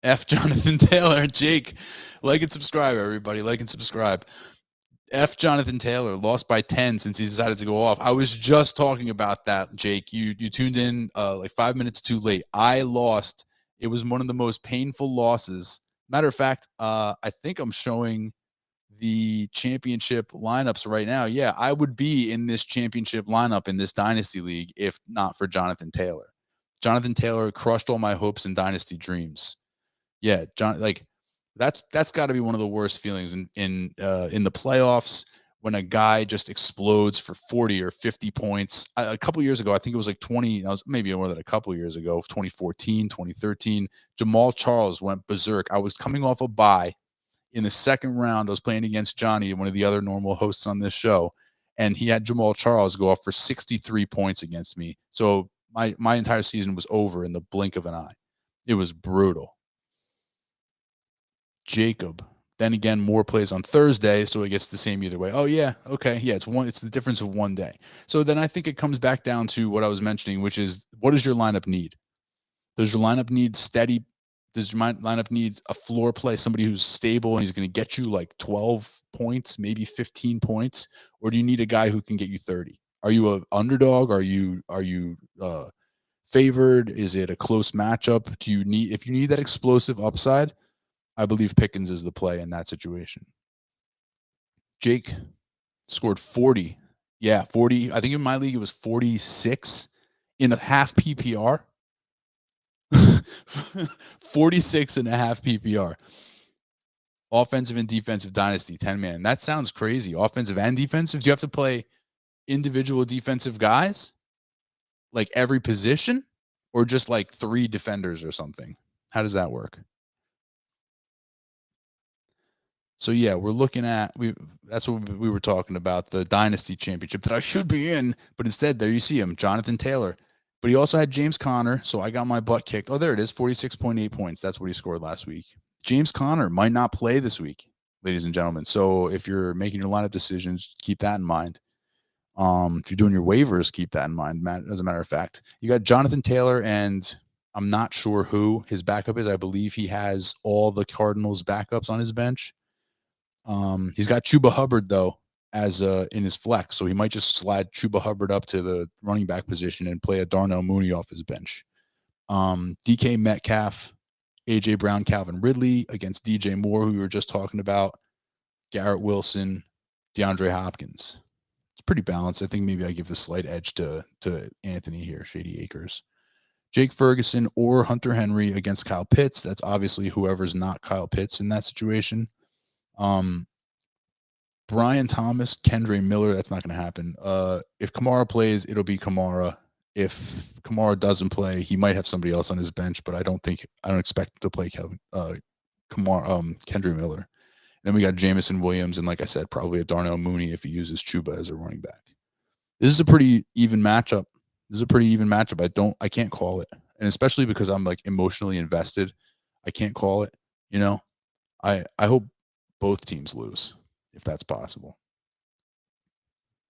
F Jonathan Taylor. Jake, like and subscribe, everybody. Like and subscribe. F Jonathan Taylor lost by 10 since he decided to go off. I was just talking about that, Jake. You tuned in like 5 minutes too late. I lost. It was one of the most painful losses. Matter of fact, I think I'm showing the championship lineups right now. Yeah, I would be in this championship lineup in this dynasty league if not for Jonathan Taylor. Jonathan Taylor crushed all my hopes and dynasty dreams. Yeah, John, like that's got to be one of the worst feelings in the playoffs when a guy just explodes for 40 or 50 points. A couple years ago, I think it was like 20, I was maybe more than a couple years ago, 2014, 2013, Jamal Charles went berserk. I was coming off a bye in the second round. I was playing against Johnny, one of the other normal hosts on this show, and he had Jamal Charles go off for 63 points against me. So my entire season was over in the blink of an eye. It was brutal. Jacob. Then again, more plays on Thursday, so it gets the same either way. Oh yeah, okay, yeah, it's the difference of one day. So then I think it comes back down to what I was mentioning, which is what does your lineup need? Does your lineup need steady? Does your lineup need a floor play, somebody who's stable and he's going to get you like 12 points, maybe 15 points, or do you need a guy who can get you 30? Are you an underdog? Are you favored? Is it a close matchup? Do you need if you need that explosive upside? I believe Pickens is the play in that situation. Jake scored 40. Yeah, 40. I think in my league it was 46 in a half PPR. 46 and a half PPR. Offensive and defensive dynasty, 10-man. That sounds crazy. Offensive and defensive. Do you have to play individual defensive guys? Like every position? Or just like 3 defenders or something? How does that work? So yeah, we're looking at that's what we were talking about, the dynasty championship that I should be in, but instead there you see him, Jonathan Taylor. But he also had James Conner, so I got my butt kicked. Oh, there it is, 46.8 points. That's what he scored last week. James Conner might not play this week, ladies and gentlemen. So if you're making your lineup decisions, keep that in mind. If you're doing your waivers, keep that in mind. As a matter of fact, you got Jonathan Taylor, and I'm not sure who his backup is. I believe he has all the Cardinals backups on his bench. He's got Chuba Hubbard though as in his flex, so he might just slide Chuba Hubbard up to the running back position and play a Darnell Mooney off his bench. DK Metcalf, AJ Brown, Calvin Ridley against DJ Moore, who we were just talking about, Garrett Wilson, DeAndre Hopkins. It's pretty balanced. I think maybe I give the slight edge to Anthony here, Shady Acres. Jake Ferguson or Hunter Henry against Kyle Pitts. That's obviously whoever's not Kyle Pitts in that situation. Brian Thomas, Kendre Miller, that's not going to happen. If Kamara plays, it'll be Kamara. If Kamara doesn't play, he might have somebody else on his bench, but I don't expect him to play Kendre Miller. Then we got Jamison Williams, and like I said, probably a Darnell Mooney if he uses Chuba as a running back. This is a pretty even matchup. I can't call it. And especially because I'm like emotionally invested, I can't call it. You know, I hope both teams lose if that's possible.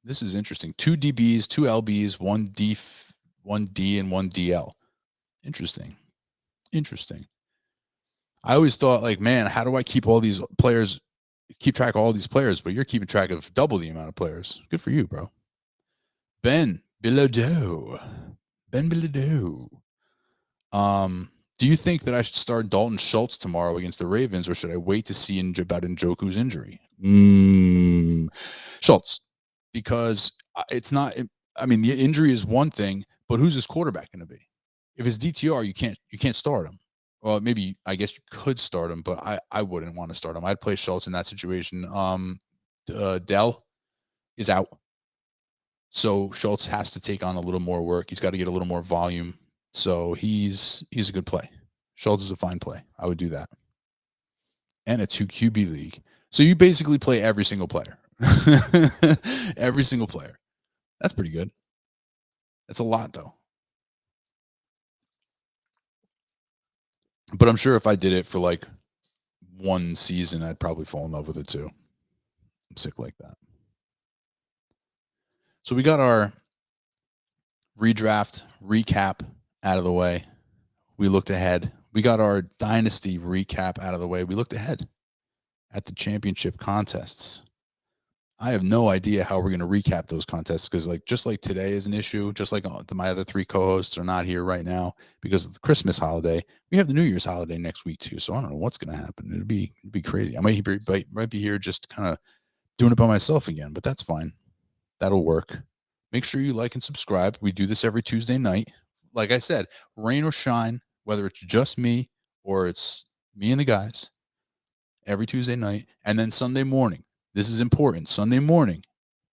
This is interesting. 2 DBs, 2 LBs, 1 D, and 1 DL. Interesting. I always thought, like, man, how do I keep track of all these players? But you're keeping track of double the amount of players. Good for you, bro. Ben Bilodeau. Do you think that I should start Dalton Schultz tomorrow against the Ravens, or should I wait to see about Njoku's injury? Schultz, because it's not. I mean, the injury is one thing, but who's his quarterback going to be? If it's DTR, you can't start him. Well, maybe I guess you could start him, but I wouldn't want to start him. I'd play Schultz in that situation. Dell is out, so Schultz has to take on a little more work. He's got to get a little more volume. So he's a good play. Schultz is a fine play. I would do that. And a 2 QB league. So you basically play every single player. Every single player. That's pretty good. That's a lot, though. But I'm sure if I did it for like one season, I'd probably fall in love with it too. I'm sick like that. So we got our redraft recap out of the way. We looked ahead. We got our dynasty recap out of the way. We looked ahead at the championship contests. I have no idea how we're going to recap those contests because, just like today is an issue, just like my other three co-hosts are not here right now because of the Christmas holiday. We have the New Year's holiday next week too, so I don't know what's going to happen. It'd be crazy. I might be here just kind of doing it by myself again, but that's fine. That'll work. Make sure you like and subscribe. We do this every Tuesday night. Like I said, rain or shine, whether it's just me or it's me and the guys, every Tuesday night, and then Sunday morning. This is important. Sunday morning,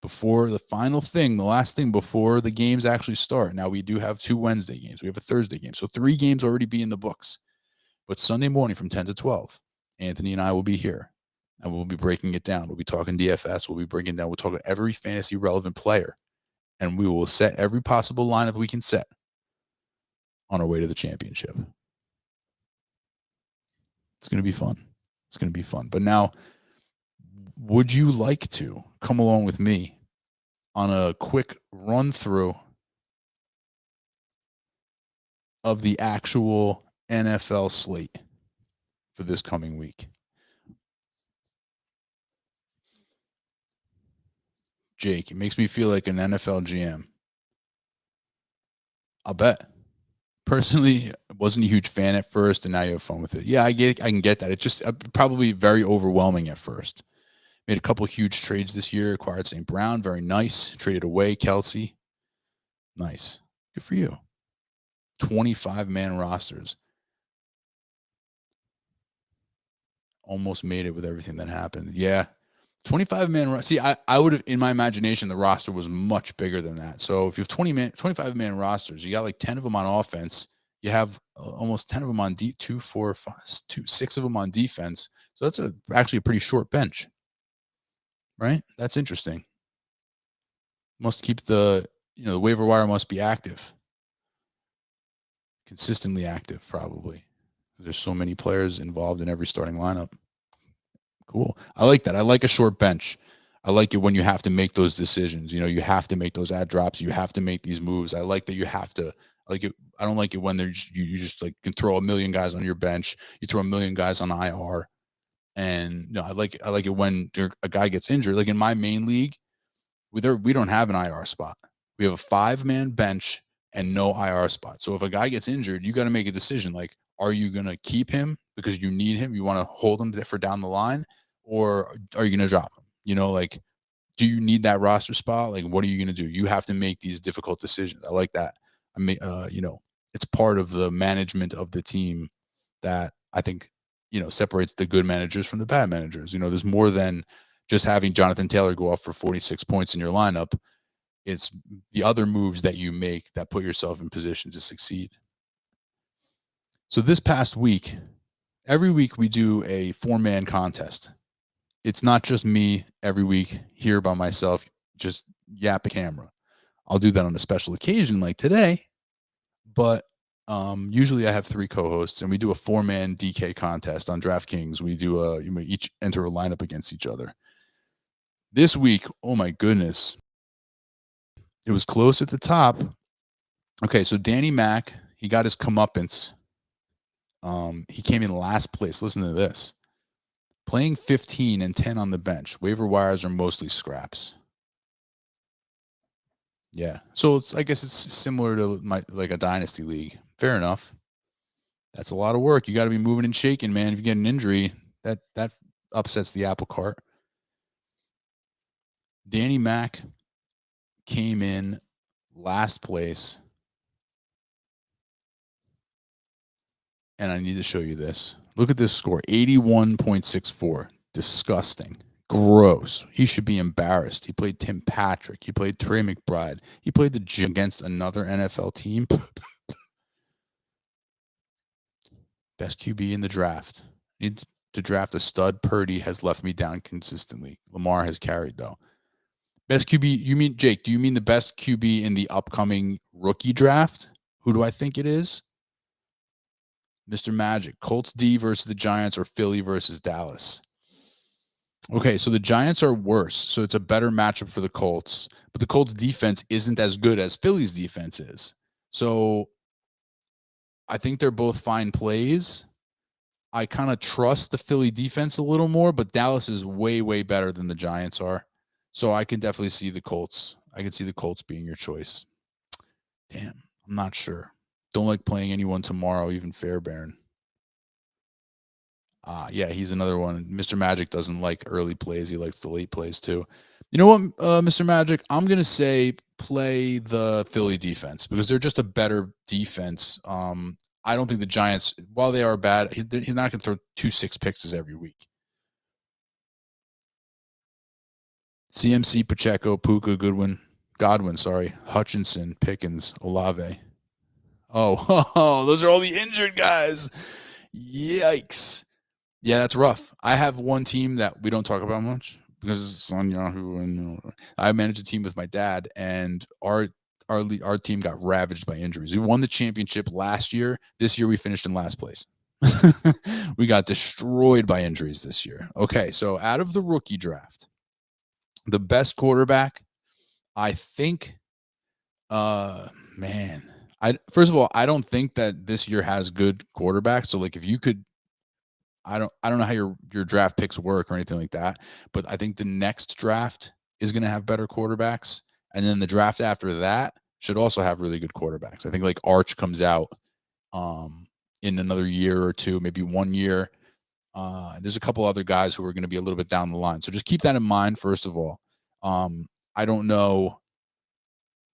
before the final thing, the last thing before the games actually start. Now, we do have 2 Wednesday games. We have a Thursday game. So 3 games already be in the books. But Sunday morning from 10 to 12, Anthony and I will be here, and we'll be breaking it down. We'll be talking DFS. We'll be breaking down. We'll talk about every fantasy relevant player, and we will set every possible lineup we can set on our way to the championship. It's going to be fun. It's going to be fun. But now, would you like to come along with me on a quick run through of the actual NFL slate for this coming week? Jake, it makes me feel like an NFL GM. I'll bet. Personally, wasn't a huge fan at first, and now you have fun with it. Yeah, I can get that. It's just probably very overwhelming at first. Made a couple huge trades this year. Acquired St. Brown, very nice. Traded away Kelsey. Nice. Good for you. 25-man rosters. Almost made it with everything that happened. Yeah. 25-man. See, I would have, in my imagination, the roster was much bigger than that. So if you have 25-man rosters, you got like 10 of them on offense. You have almost 10 of them on 6 of them on defense. So that's actually a pretty short bench. Right? That's interesting. Must keep the waiver wire must be active. Consistently active, probably. There's so many players involved in every starting lineup. Cool. I like that. I like a short bench. I like it when you have to make those decisions. You have to make those ad drops. You have to make these moves. I like that you have to. I like it. I don't like it when you just like can throw a million guys on your bench. You throw a million guys on IR. And I like it when a guy gets injured. Like in my main league, we don't have an IR spot. We have a 5-man bench and no IR spot. So if a guy gets injured, you got to make a decision. Like, are you going to keep him because you need him? You want to hold him for down the line, or are you going to drop him? Do you need that roster spot? Like, what are you going to do? You have to make these difficult decisions. I like that. I mean, it's part of the management of the team that I think, separates the good managers from the bad managers. There's more than just having Jonathan Taylor go off for 46 points in your lineup. It's the other moves that you make that put yourself in position to succeed. So this past week, every week we do a 4-man contest. It's not just me every week here by myself, just yap a camera. I'll do that on a special occasion like today, but usually I have 3 co-hosts, and we do a 4-man DK contest on DraftKings. We do each enter a lineup against each other. This week, oh my goodness, it was close at the top. Okay, so Danny Mac, he got his comeuppance. He came in last place. Listen to this. Playing 15 and 10 on the bench. Waiver wires are mostly scraps. Yeah. So I guess it's similar to like a dynasty league. Fair enough. That's a lot of work. You got to be moving and shaking, man. If you get an injury, that upsets the apple cart. Danny Mac came in last place. And I need to show you this. Look at this score, 81.64. Disgusting. Gross. He should be embarrassed. He played Tim Patrick. He played Trey McBride. He played the gym against another NFL team. Best QB in the draft. Need to draft a stud. Purdy has left me down consistently. Lamar has carried, though. Best QB, you mean, Jake, do you mean the best QB in the upcoming rookie draft? Who do I think it is? Mr. Magic. Colts D versus the Giants or Philly versus Dallas? Okay, so the Giants are worse, so it's a better matchup for the Colts, but the Colts defense isn't as good as Philly's defense is. So I think they're both fine plays. I kind of trust the Philly defense a little more, but Dallas is way, way better than the Giants are. So I can definitely see the Colts. I can see the Colts being your choice. Damn, I'm not sure. Don't like playing anyone tomorrow, even Fairbairn. Yeah, he's another one. Mr. Magic doesn't like early plays. He likes the late plays too. You know what, Mr. Magic? I'm gonna say play the Philly defense because they're just a better defense. I don't think the Giants, while they are bad, he's not gonna throw 2 6 picks every week. CMC, Pacheco, Puka, Godwin, sorry, Hutchinson, Pickens, Olave. Oh, those are all the injured guys. Yikes. Yeah, that's rough. I have one team that we don't talk about much because it's on Yahoo, and I manage a team with my dad, and our team got ravaged by injuries. We won the championship last year. This year we finished in last place. We got destroyed by injuries this year. Okay, so out of the rookie draft, the best quarterback, I think, man, I first of all, I don't think that this year has good quarterbacks. So like, if you could, I don't know how your draft picks work or anything like that, but I think the next draft is going to have better quarterbacks, and then the draft after that should also have really good quarterbacks. I think like Arch comes out in another year or two, maybe 1 year. There's a couple other guys who are going to be a little bit down the line, so just keep that in mind. First of all, I don't know.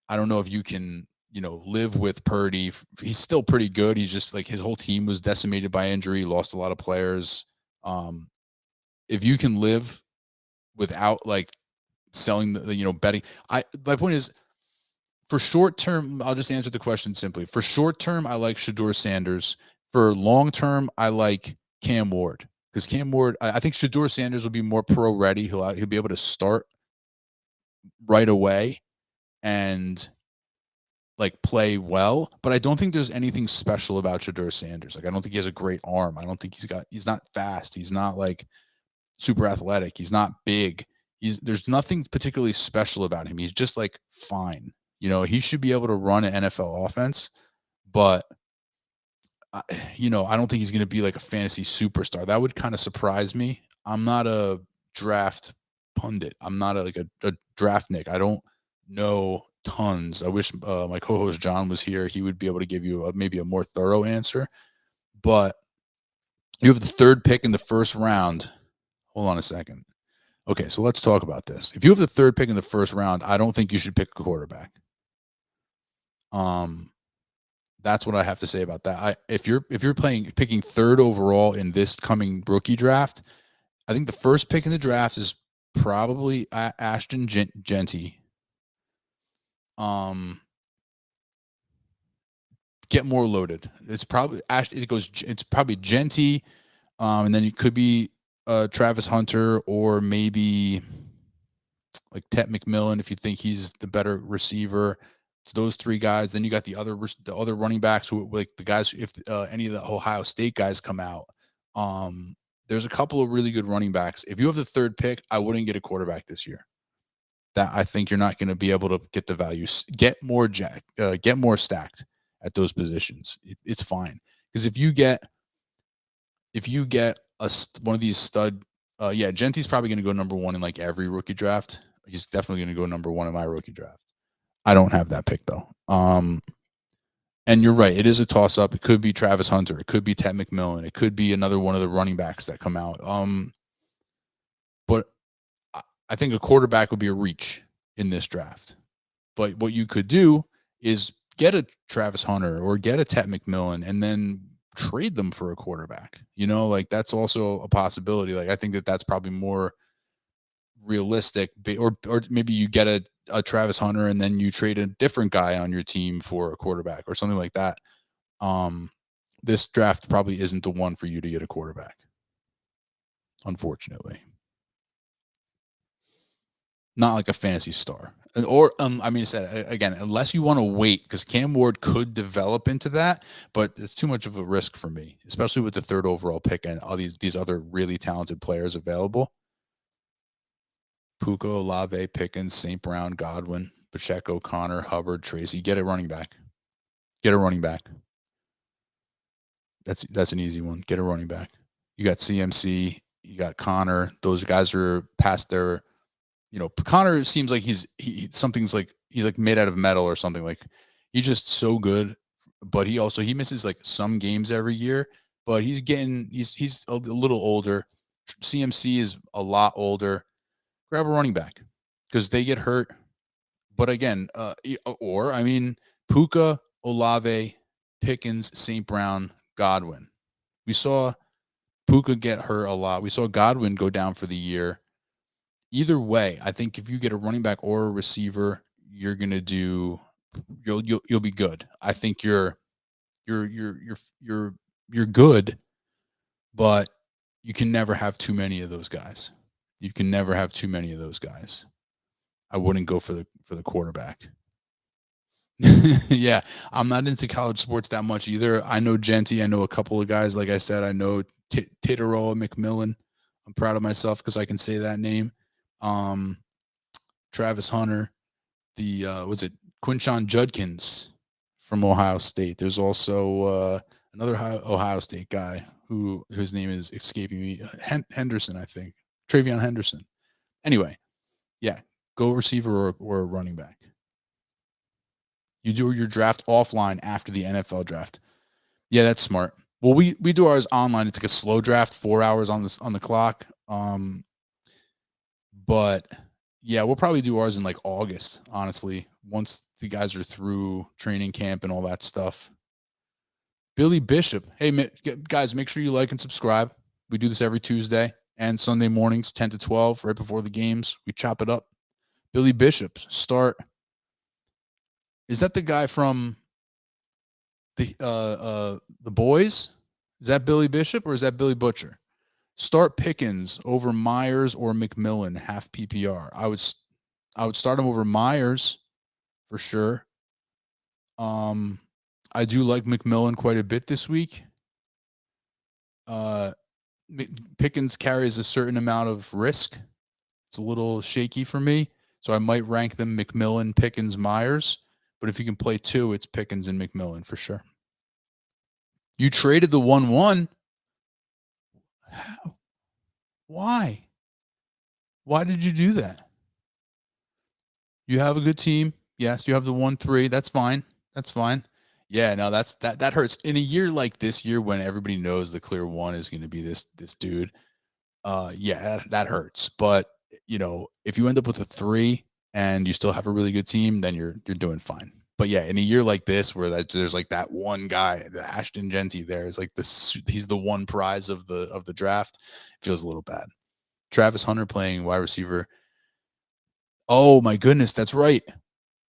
I don't know if you can, live with Purdy. He's still pretty good. He's just like his whole team was decimated by injury, lost a lot of players. Um, if you can live without like selling betting, my point is for short term, I'll just answer the question simply. For short term, I like Shador Sanders. For long term, I like Cam Ward because Cam Ward, I think Shador Sanders will be more pro ready. He'll be able to start right away and like play well, but I don't think there's anything special about Shador Sanders. Like I don't think he has a great arm. I don't think he's not fast. He's not like super athletic. He's not big. There's nothing particularly special about him. He's just like fine. He should be able to run an NFL offense, but I don't think he's going to be like a fantasy superstar. That would kind of surprise me. I'm not a draft pundit. I'm not like a draft Nick. I don't know tons. I wish my co-host John was here. He would be able to give you maybe a more thorough answer. But you have the third pick in the first round. Hold on a second. Okay, so let's talk about this. If you have the third pick in the first round, I don't think you should pick a quarterback. That's what I have to say about that. If you're picking third overall in this coming rookie draft, I think the first pick in the draft is probably Ashton Genty. Get more loaded. It's probably it's probably Genty, and then it could be Travis Hunter or maybe like Tet McMillan if you think he's the better receiver. It's those three guys. Then you got the other running backs who like the guys. If any of the Ohio State guys come out, there's a couple of really good running backs. If you have the third pick, I wouldn't get a quarterback this year. That I think you're not going to be able to get the value. Get more stacked at those positions. It's fine because if you get one of these stud, Genty's probably going to go number one in like every rookie draft. He's definitely going to go number one in my rookie draft. I don't have that pick though. And you're right. It is a toss up. It could be Travis Hunter. It could be Tet McMillan. It could be another one of the running backs that come out. But I think a quarterback would be a reach in this draft. But what you could do is get a Travis Hunter or get a Tet McMillan and then trade them for a quarterback. Like that's also a possibility. Like I think that's probably more realistic, or maybe you get a Travis Hunter and then you trade a different guy on your team for a quarterback or something like that. This draft probably isn't the one for you to get a quarterback, unfortunately. Not like a fantasy star. Or I said again, unless you want to wait, because Cam Ward could develop into that, but it's too much of a risk for me, especially with the third overall pick and all these other really talented players available. Puka, Olave, Pickens, St. Brown, Godwin, Pacheco, Connor, Hubbard, Tracy. Get a running back. Get a running back. That's an easy one. Get a running back. You got CMC. You got Connor. Those guys are past their. Connor seems like something's like he's like made out of metal or something. Like he's just so good, but he misses like some games every year. But he's a little older. CMC is a lot older. Grab a running back because they get hurt. But again, Puka, Olave, Pickens, St. Brown, Godwin. We saw Puka get hurt a lot. We saw Godwin go down for the year. Either way, I think if you get a running back or a receiver, you'll be good. I think you're good, but you can never have too many of those guys. You can never have too many of those guys. I wouldn't go for the quarterback. Yeah, I'm not into college sports that much either. I know Genty. I know a couple of guys. Like I said, I know Titaroa McMillan. I'm proud of myself because I can say that name. Travis Hunter. Was it Quinshon Judkins from Ohio State? There's also another Ohio State guy whose name is escaping me. Henderson, I think. Travion Henderson. Anyway, yeah, go receiver or running back. You do your draft offline after the NFL draft. Yeah, that's smart. Well, we do ours online. It's like a slow draft, 4 hours on the clock. But yeah, we'll probably do ours in like August, honestly, once the guys are through training camp and all that stuff. Billy Bishop. Hey, guys, make sure you like and subscribe. We do this every Tuesday and Sunday mornings, 10 to 12, right before the games. We chop it up. Billy Bishop, start. Is that the guy from the Boys? Is that Billy Bishop or is that Billy Butcher? Start Pickens over Myers or McMillan, half PPR. I would start him over Myers for sure. I do like McMillan quite a bit this week. Pickens carries a certain amount of risk. It's a little shaky for me, so I might rank them McMillan, Pickens, Myers. But if you can play two, it's Pickens and McMillan for sure. You traded the 1-1. How? Why? Why did you do that? You have a good team. Yes, you have the 1-3. That's fine. That's fine. Yeah, no, that hurts. In a year like this year when everybody knows the clear one is going to be this dude, yeah, that hurts. But if you end up with a 3 and you still have a really good team, then you're doing fine. But yeah, in a year like this where there's like that one guy, the Ashton Genty, there is like he's the one prize of the draft. It feels a little bad. Travis Hunter playing wide receiver. Oh my goodness, that's right.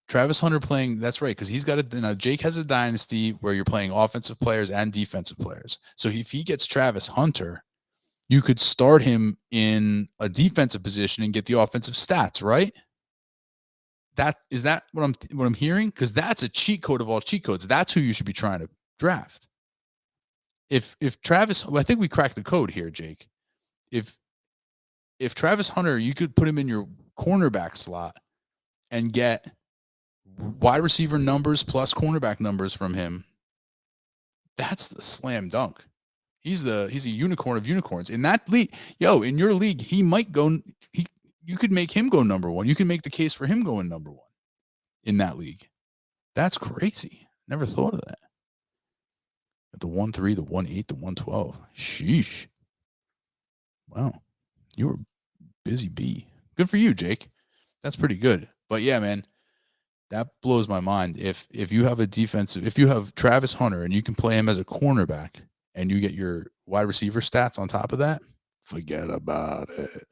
Travis Hunter playing, that's right, because he's got Jake has a dynasty where you're playing offensive players and defensive players. So if he gets Travis Hunter, you could start him in a defensive position and get the offensive stats, right? Is that what I'm hearing? Because that's a cheat code of all cheat codes. That's who you should be trying to draft. If Travis, I think we cracked the code here, Jake. If Travis Hunter, you could put him in your cornerback slot and get wide receiver numbers plus cornerback numbers from him. That's the slam dunk. He's a unicorn of unicorns. In that league, in your league, he might go. You could make him go number one. You can make the case for him going number one in that league. That's crazy. Never thought of that. The 1-3, the 1-8, the 1-12. Sheesh. Wow. You were busy bee. Good for you, Jake. That's pretty good. But yeah, man, that blows my mind. If you have Travis Hunter and you can play him as a cornerback and you get your wide receiver stats on top of that, forget about it.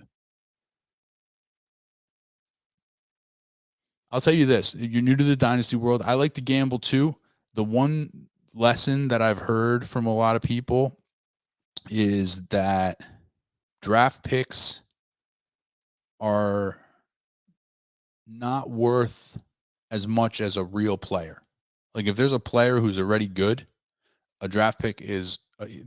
I'll tell you this. You're new to the dynasty world. I like to gamble too. The one lesson that I've heard from a lot of people is that draft picks are not worth as much as a real player. Like if there's a player who's already good, a draft pick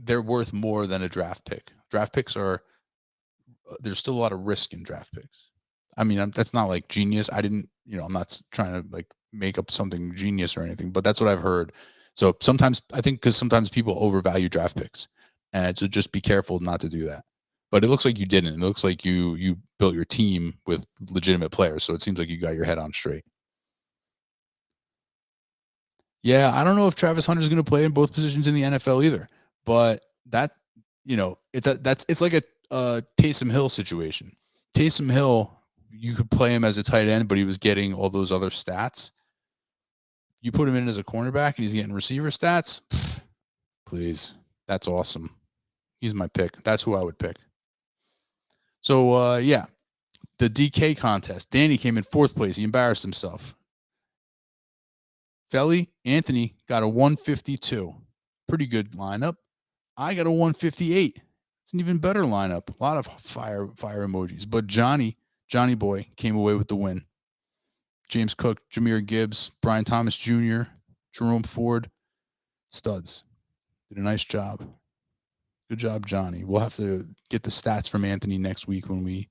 they're worth more than a draft pick. Draft picks there's still a lot of risk in draft picks. I mean, that's not like genius. I didn't, I'm not trying to like make up something genius or anything, but that's what I've heard. So sometimes I think because sometimes people overvalue draft picks, and so just be careful not to do that. But it looks like you didn't. It looks like you built your team with legitimate players. So it seems like you got your head on straight. Yeah, I don't know if Travis Hunter's going to play in both positions in the NFL either, but that it's like a Taysom Hill situation. Taysom Hill, you could play him as a tight end, but he was getting all those other stats. You put him in as a cornerback, and he's getting receiver stats. Please, that's awesome. He's my pick. That's who I would pick. So yeah, the DK contest. Danny came in 4th place. He embarrassed himself. Felly, Anthony got a 152. Pretty good lineup. I got a 158. It's an even better lineup. A lot of fire emojis. But Johnny Boy came away with the win. James Cook, Jahmyr Gibbs, Brian Thomas Jr., Jerome Ford, studs. Did a nice job. Good job, Johnny. We'll have to get the stats from Anthony next week when we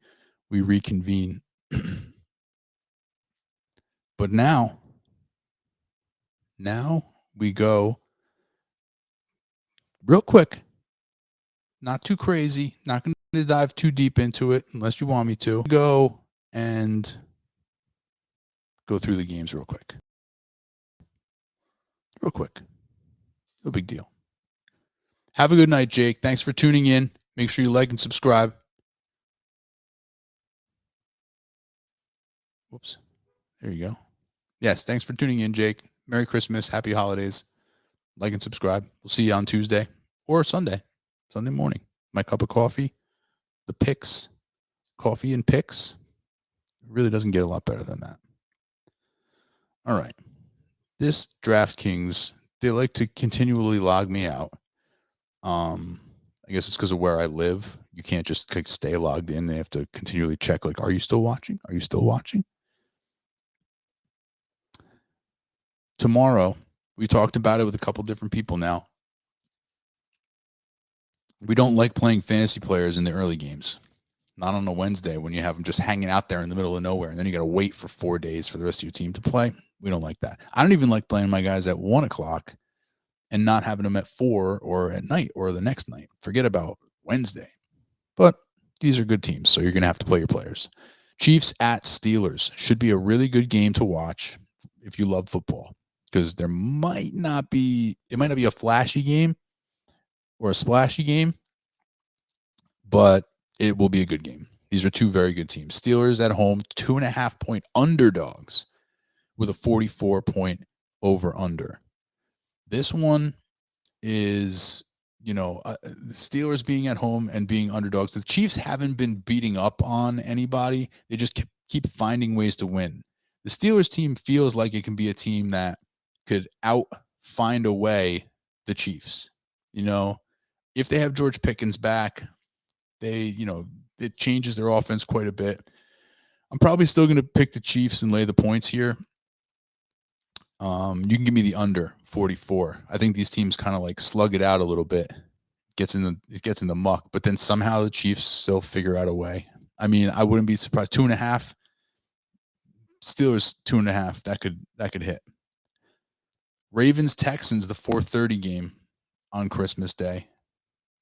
reconvene. But now we go real quick. Not too crazy. Not going to dive too deep into it unless you want me to. Go and go through the games real quick. No big deal. Have a good night, Jake. Thanks for tuning in. Make sure you like and subscribe. Whoops. There you go. Yes, thanks for tuning in, Jake. Merry Christmas. Happy holidays. Like and subscribe. We'll see you on Tuesday or Sunday morning. My cup of coffee, the picks, coffee and picks. It really doesn't get a lot better than that. All right. This DraftKings, they like to continually log me out. I guess it's because of where I live. You can't just like stay logged in. They have to continually check, like, are you still watching? Are you still watching? Tomorrow, we talked about it with a couple different people now. We don't like playing fantasy players in the early games. Not on a Wednesday when you have them just hanging out there in the middle of nowhere, and then you got to wait for 4 days for the rest of your team to play. We don't like that. I don't even like playing my guys at 1 o'clock and not having them at 4 or at night or the next night. Forget about Wednesday. But these are good teams, so you're going to have to play your players. Chiefs at Steelers should be a really good game to watch if you love football, because it might not be a flashy game or a splashy game, but it will be a good game. These are two very good teams. Steelers at home, 2.5 point underdogs with a 44 point over under. This one is, the Steelers being at home and being underdogs. The Chiefs haven't been beating up on anybody. They just keep finding ways to win. The Steelers team feels like it can be a team that could find a way the Chiefs. If they have George Pickens back, it changes their offense quite a bit. I'm probably still going to pick the Chiefs and lay the points here. You can give me the under 44. I think these teams kind of like slug it out a little bit. It gets in the muck, but then somehow the Chiefs still figure out a way. I mean, I wouldn't be surprised. 2.5. Steelers 2.5. That could hit. Ravens Texans, the 4:30 game on Christmas Day.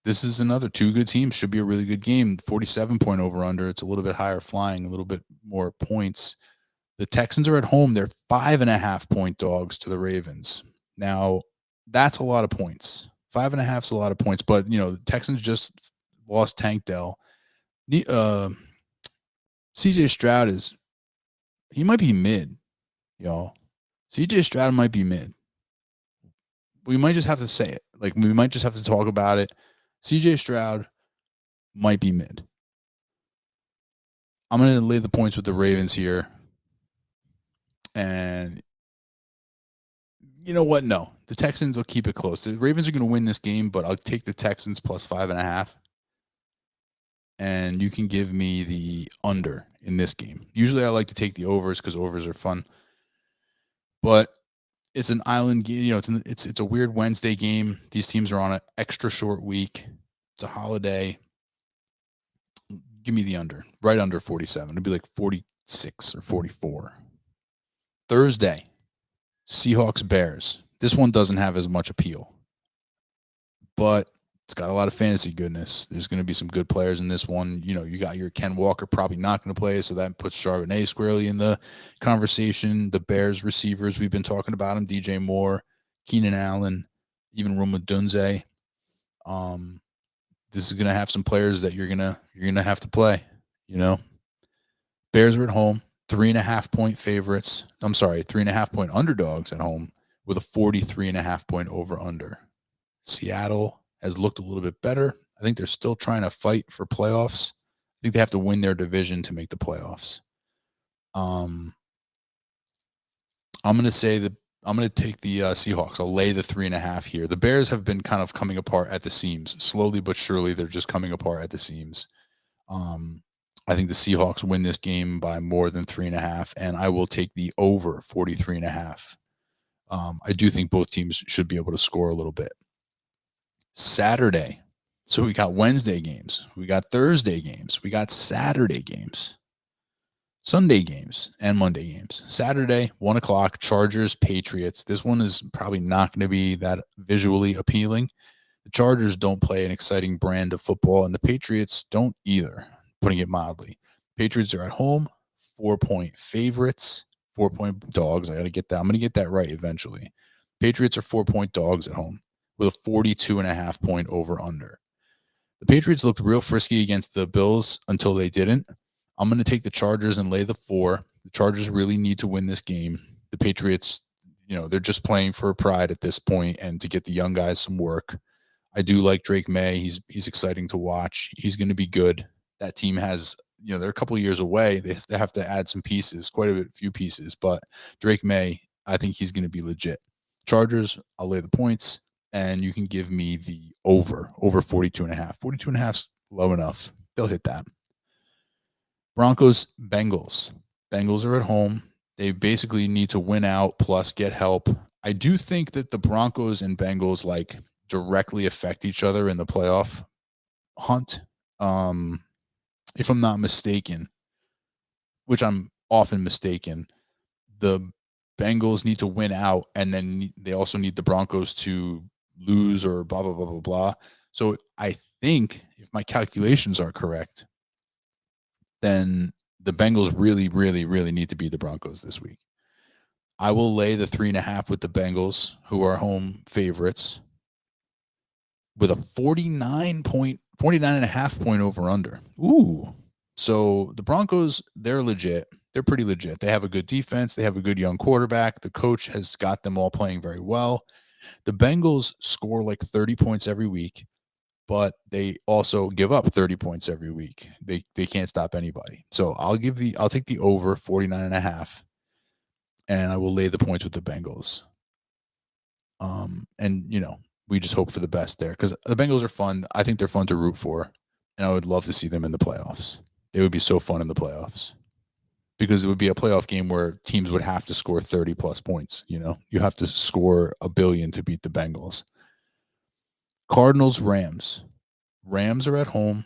This is another two good teams. Should be a really good game. 47 point over under. It's a little bit higher flying, a little bit more points. The Texans are at home. They're 5.5 point dogs to the Ravens. Now, that's a lot of points. 5.5 is a lot of points, but the Texans just lost Tank Dell. CJ Stroud he might be mid, y'all. CJ Stroud might be mid. We might just have to say it. Like, we might just have to talk about it. CJ Stroud might be mid. I'm going to lay the points with the Ravens here. And you know what? No, the Texans will keep it close. The Ravens are going to win this game, but I'll take the Texans plus 5.5. And you can give me the under in this game. Usually I like to take the overs because overs are fun. But it's an island game. It's a weird Wednesday game. These teams are on an extra short week. It's a holiday. Give me the under, right under 47. It'd be like 46 or 44. Thursday, Seahawks Bears. This one doesn't have as much appeal, but it's got a lot of fantasy goodness. There's going to be some good players in this one. You got your Ken Walker probably not going to play, so that puts Charbonnet squarely in the conversation. The Bears receivers, we've been talking about him, DJ Moore, Keenan Allen, even Roma Dunze. This is going to have some players that you're gonna have to play. Bears are at home, 3.5-point favorites. I'm sorry, 3.5-point underdogs at home with a 43.5-point over/under. Seattle has looked a little bit better. I think they're still trying to fight for playoffs. I think they have to win their division to make the playoffs. I'm going to say that I'm going to take the Seahawks. I'll lay the 3.5 here. The Bears have been kind of coming apart at the seams. Slowly but surely, they're just coming apart at the seams. I think the Seahawks win this game by more than 3.5, and I will take the over 43.5. I do think both teams should be able to score a little bit. Saturday. So we got Wednesday games. We got Thursday games. We got Saturday games. Sunday games and Monday games. Saturday, 1 o'clock, Chargers, Patriots. This one is probably not going to be that visually appealing. The Chargers don't play an exciting brand of football, and the Patriots don't either, putting it mildly. Patriots are at home, 4-point favorites, 4-point dogs. I got to get that. I'm going to get that right eventually. Patriots are 4-point dogs at home with a 42.5-point over/under. The Patriots looked real frisky against the Bills until they didn't. I'm going to take the Chargers and lay the 4. The Chargers really need to win this game. The Patriots, they're just playing for pride at this point and to get the young guys some work. I do like Drake May. He's exciting to watch. He's going to be good. That team has, they're a couple of years away. They have to add some pieces, quite a few pieces. But Drake May, I think he's going to be legit. Chargers, I'll lay the points, and you can give me the over 42.5. 42.5 is low enough. They'll hit that. Broncos, Bengals. Bengals are at home. They basically need to win out plus get help. I do think that the Broncos and Bengals directly affect each other in the playoff hunt. If I'm not mistaken, which I'm often mistaken, the Bengals need to win out, and then they also need the Broncos to lose or blah, blah, blah, blah, blah. So I think if my calculations are correct, then the Bengals really, really, really need to beat the Broncos this week. I will lay the 3.5 with the Bengals, who are home favorites, with a 49.5-point over/under. Ooh. So the Broncos, they're legit. They're pretty legit. They have a good defense. They have a good young quarterback. The coach has got them all playing very well. The Bengals score 30 points every week, but they also give up 30 points every week. They can't stop anybody. So I'll take the over 49.5, and I will lay the points with the Bengals. And we just hope for the best there, because the Bengals are fun. I think they're fun to root for, and I would love to see them in the playoffs. They would be so fun in the playoffs, because it would be a playoff game where teams would have to score 30 plus points. You have to score 1 billion to beat the Bengals. Cardinals, Rams. Rams are at home.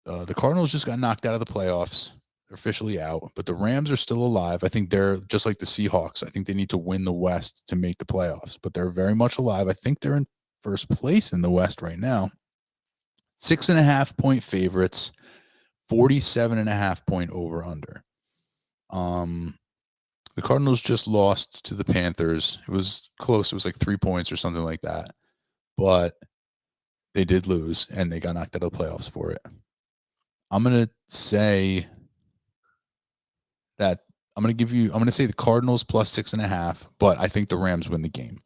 The Cardinals just got knocked out of the playoffs. They're officially out, but the Rams are still alive. I think they're just like the Seahawks. I think they need to win the West to make the playoffs, but they're very much alive. I think they're in first place in the West right now. 6.5-point favorites, 47.5-point over/under. The Cardinals just lost to the Panthers. It was close. It was 3 points or something like that, but they did lose, and they got knocked out of the playoffs for it. I'm going to say that I'm going to say the Cardinals plus 6.5, but I think the Rams win the game.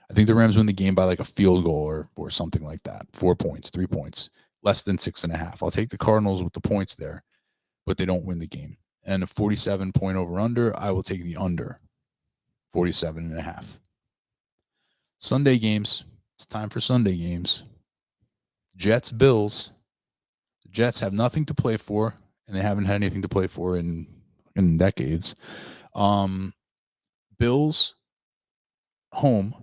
I think the Rams win the game by a field goal or something like that. 4 points, 3 points, less than 6.5. I'll take the Cardinals with the points there, but they don't win the game. And a 47-point over/under, I will take the under, 47.5. Sunday games. It's time for Sunday games. Jets, Bills. The Jets have nothing to play for, and they haven't had anything to play for in decades. Bills, home,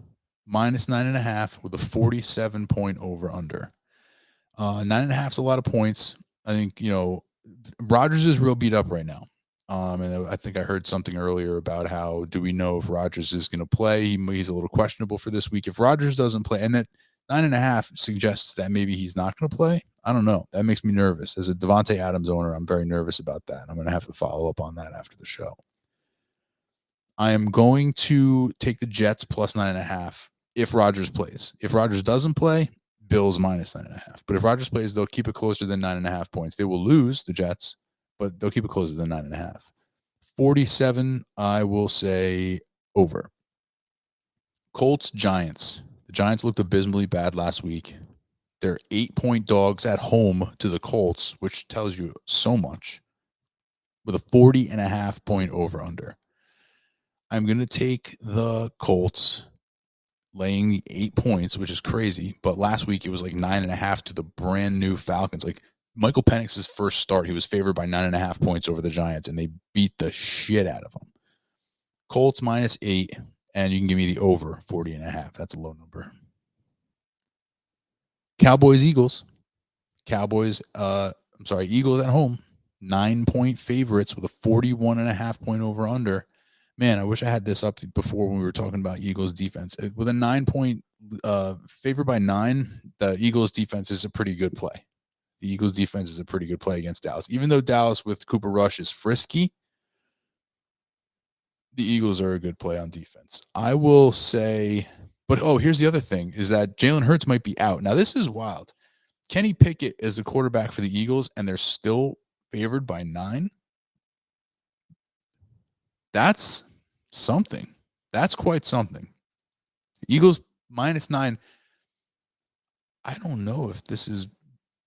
minus 9.5 with a 47-point over/under. 9.5 is a lot of points. I think, Rodgers is real beat up right now. And I think I heard something earlier about how do we know if Rodgers is going to play? He's a little questionable for this week. If Rodgers doesn't play, and that 9.5 suggests that maybe he's not going to play. I don't know. That makes me nervous. As a Devontae Adams owner, I'm very nervous about that. I'm going to have to follow up on that after the show. I am going to take the Jets plus 9.5 if Rodgers plays. If Rodgers doesn't play, Bills minus 9.5. But if Rodgers plays, they'll keep it closer than 9.5 points. They will lose the Jets, but they'll keep it closer than 9.5. 47, I will say over. Colts, Giants. The Giants looked abysmally bad last week. They're 8-point dogs at home to the Colts, which tells you so much, with a 40.5 point over under. I'm going to take the Colts laying the 8 points, which is crazy. But last week it was like 9.5 to the brand new Falcons. Like Michael Penix's first start, he was favored by 9.5 points over the Giants, and they beat the shit out of him. Colts minus 8, and you can give me the over 40.5. That's a low number. Cowboys, Eagles. Eagles at home. 9-point favorites with a 41.5 point over under. Man, I wish I had this up before when we were talking about Eagles defense. With a 9-point favored by 9, the Eagles defense is a pretty good play. The Eagles defense is a pretty good play against Dallas. Even though Dallas with Cooper Rush is frisky, the Eagles are a good play on defense. I will say, but here's the other thing, is that Jalen Hurts might be out. Now, this is wild. Kenny Pickett is the quarterback for the Eagles, and they're still favored by 9. That's something. That's quite something. Eagles minus 9. I don't know if this is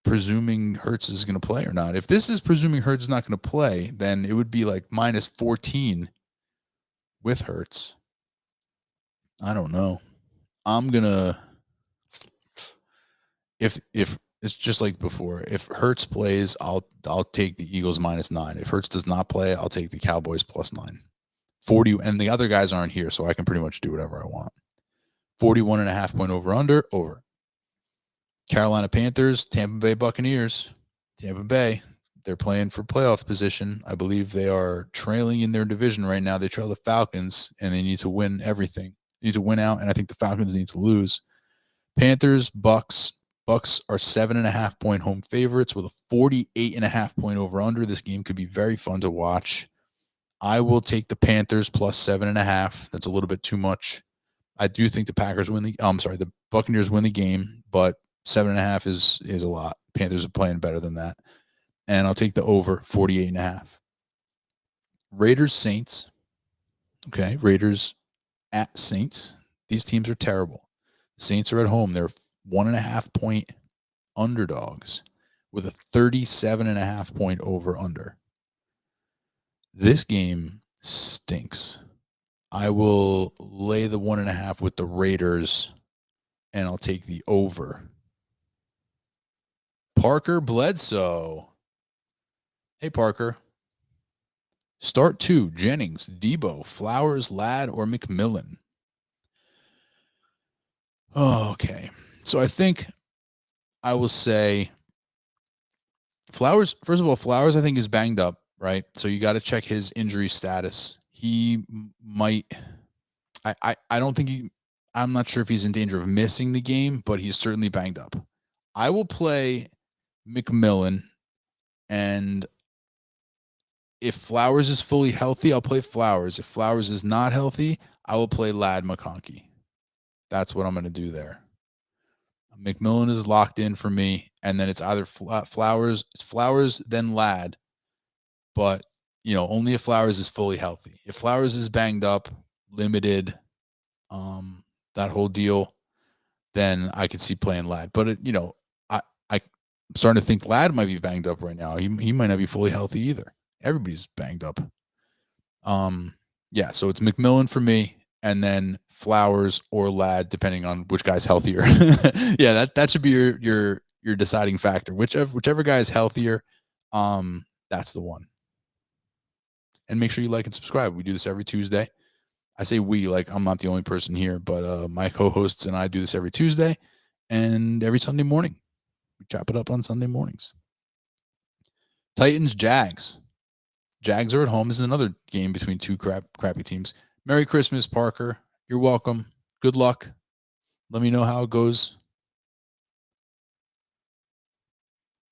presuming Hurts is going to play or not. If this is presuming Hurts is not going to play, then it would be like minus 14 with Hurts. I don't know. I'm going to, if it's just like before, if Hurts plays, I'll take the Eagles minus 9. If Hurts does not play, I'll take the Cowboys plus 9. 40, and the other guys aren't here, so I can pretty much do whatever I want. 41.5 point over. Carolina Panthers, Tampa Bay Buccaneers. Tampa Bay, they're playing for playoff position. I believe they are trailing in their division right now. They trail the Falcons, and they need to win everything. They need to win out, and I think the Falcons need to lose. Panthers, Bucks. Bucks are 7.5 point home favorites with a 48.5 point over under. This game could be very fun to watch. I will take the Panthers plus 7.5. That's a little bit too much. I do think the the Buccaneers win the game, but 7.5 is a lot. Panthers are playing better than that. And I'll take the over 48.5. Raiders, Saints. Okay, Raiders at Saints. These teams are terrible. The Saints are at home. They're 1.5 point underdogs with a 37.5 point over under. This game stinks. I will lay the 1.5 with the Raiders, and I'll take the over. Parker Bledsoe. Hey, Parker. Start 2, Jennings, Debo, Flowers, Ladd, or McMillan. Okay. So I think I will say Flowers. First of all, Flowers I think is banged up, right? So you got to check his injury status. He might. I don't think I'm not sure if he's in danger of missing the game, but he's certainly banged up. I will play McMillan, and if Flowers is fully healthy, I'll play Flowers. If Flowers is not healthy, I will play Ladd McConkey. That's what I'm going to do there. McMillan is locked in for me, and then it's either Flowers, then Ladd. But, only if Flowers is fully healthy. If Flowers is banged up, limited, that whole deal, then I could see playing Ladd. But, I'm starting to think Ladd might be banged up right now. He might not be fully healthy either. Everybody's banged up. Yeah, so it's McMillan for me, and then Flowers or Ladd, depending on which guy's healthier. Yeah, that should be your deciding factor. Whichever guy is healthier, that's the one. And make sure you like and subscribe. We do this every Tuesday. I say we, like I'm not the only person here, but my co-hosts and I do this every Tuesday and every Sunday morning. We chop it up on Sunday mornings. Titans, Jags. Jags are at home. This is another game between two crappy teams. Merry Christmas, Parker. You're welcome. Good luck. Let me know how it goes.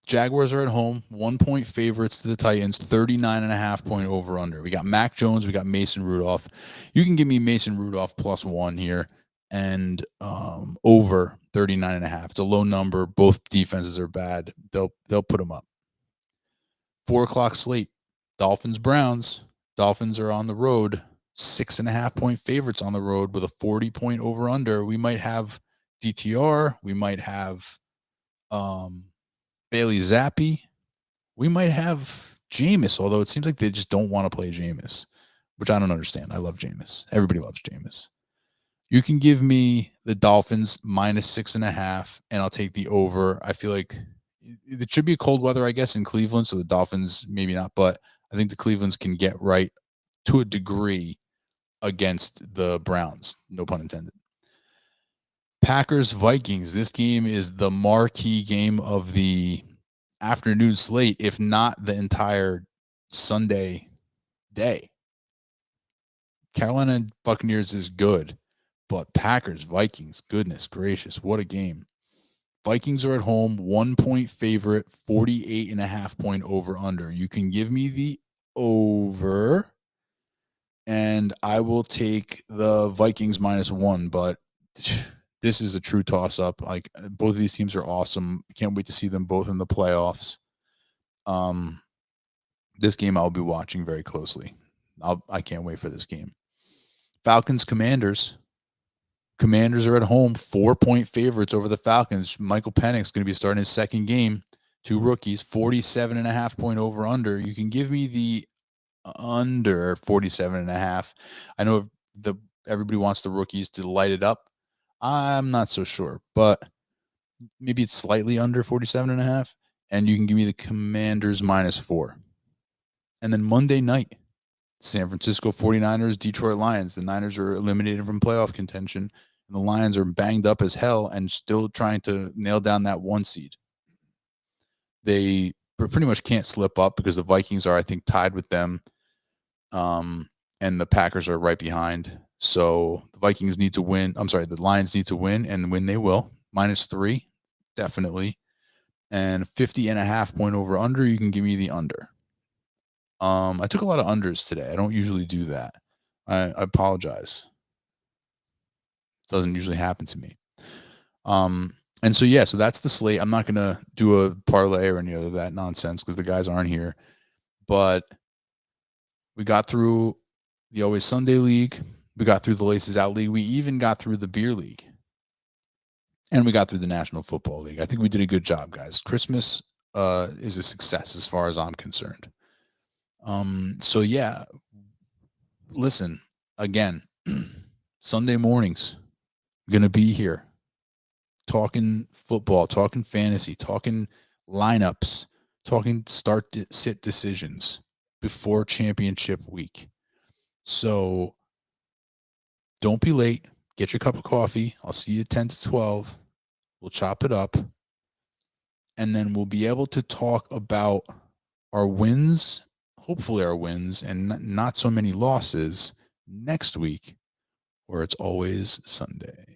Jaguars are at home, 1-point favorites to the Titans, 39.5-point over-under. We got Mac Jones, we got Mason Rudolph. You can give me Mason Rudolph +1 here and over 39.5. It's a low number. Both defenses are bad. They'll put them up. 4:00 slate. Dolphins Browns. Dolphins are on the road, 6.5-point favorites on the road with a 40-point over-under. We might have DTR. We might have Bailey Zappi. We might have Jameis, although it seems like they just don't want to play Jameis, which I don't understand. I love Jameis. Everybody loves Jameis. You can give me the Dolphins -6.5, and I'll take the over. I feel like it should be cold weather, I guess, in Cleveland, so the Dolphins maybe not, but I think the Clevelands can get right to a degree against the Browns. No pun intended. Packers Vikings. This game is the marquee game of the afternoon slate, if not the entire Sunday day. Carolina Buccaneers is good, but Packers Vikings, goodness gracious, what a game. Vikings are at home, 1-point favorite, 48.5-point over-under. You can give me the over, and I will take the Vikings -1, but this is a true toss-up. Like, both of these teams are awesome. Can't wait to see them both in the playoffs. This game I'll be watching very closely. I can't wait for this game. Falcons Commanders. Commanders are at home, 4-point favorites over the Falcons. Michael Penix going to be starting his second game. Two rookies, 47.5-point over-under. You can give me the under 47.5. I know everybody wants the rookies to light it up. I'm not so sure, but maybe it's slightly under 47.5. And you can give me the Commanders -4. And then Monday night, San Francisco 49ers, Detroit Lions. The Niners are eliminated from playoff contention, and the Lions are banged up as hell and still trying to nail down that 1 seed. They pretty much can't slip up because the Vikings are, I think, tied with them, and the Packers are right behind. So the Vikings need to win. I'm sorry, the Lions need to win, and win they will. -3, definitely. And 50.5-point over-under, you can give me the under. I took a lot of unders today. I don't usually do that. I apologize. It doesn't usually happen to me. And so, yeah, so that's the slate. I'm not going to do a parlay or any other of that nonsense because the guys aren't here. But we got through the Always Sunday League. We got through the Laces Out League. We even got through the Beer League. And we got through the National Football League. I think we did a good job, guys. Christmas is a success as far as I'm concerned. So yeah, listen, again, Sunday mornings, going to be here talking football, talking fantasy, talking lineups, talking sit decisions before championship week. So don't be late. Get your cup of coffee. I'll see you at 10 to 12. We'll chop it up. And then we'll be able to talk about our wins, hopefully our wins, and not so many losses next week, where it's always Sunday.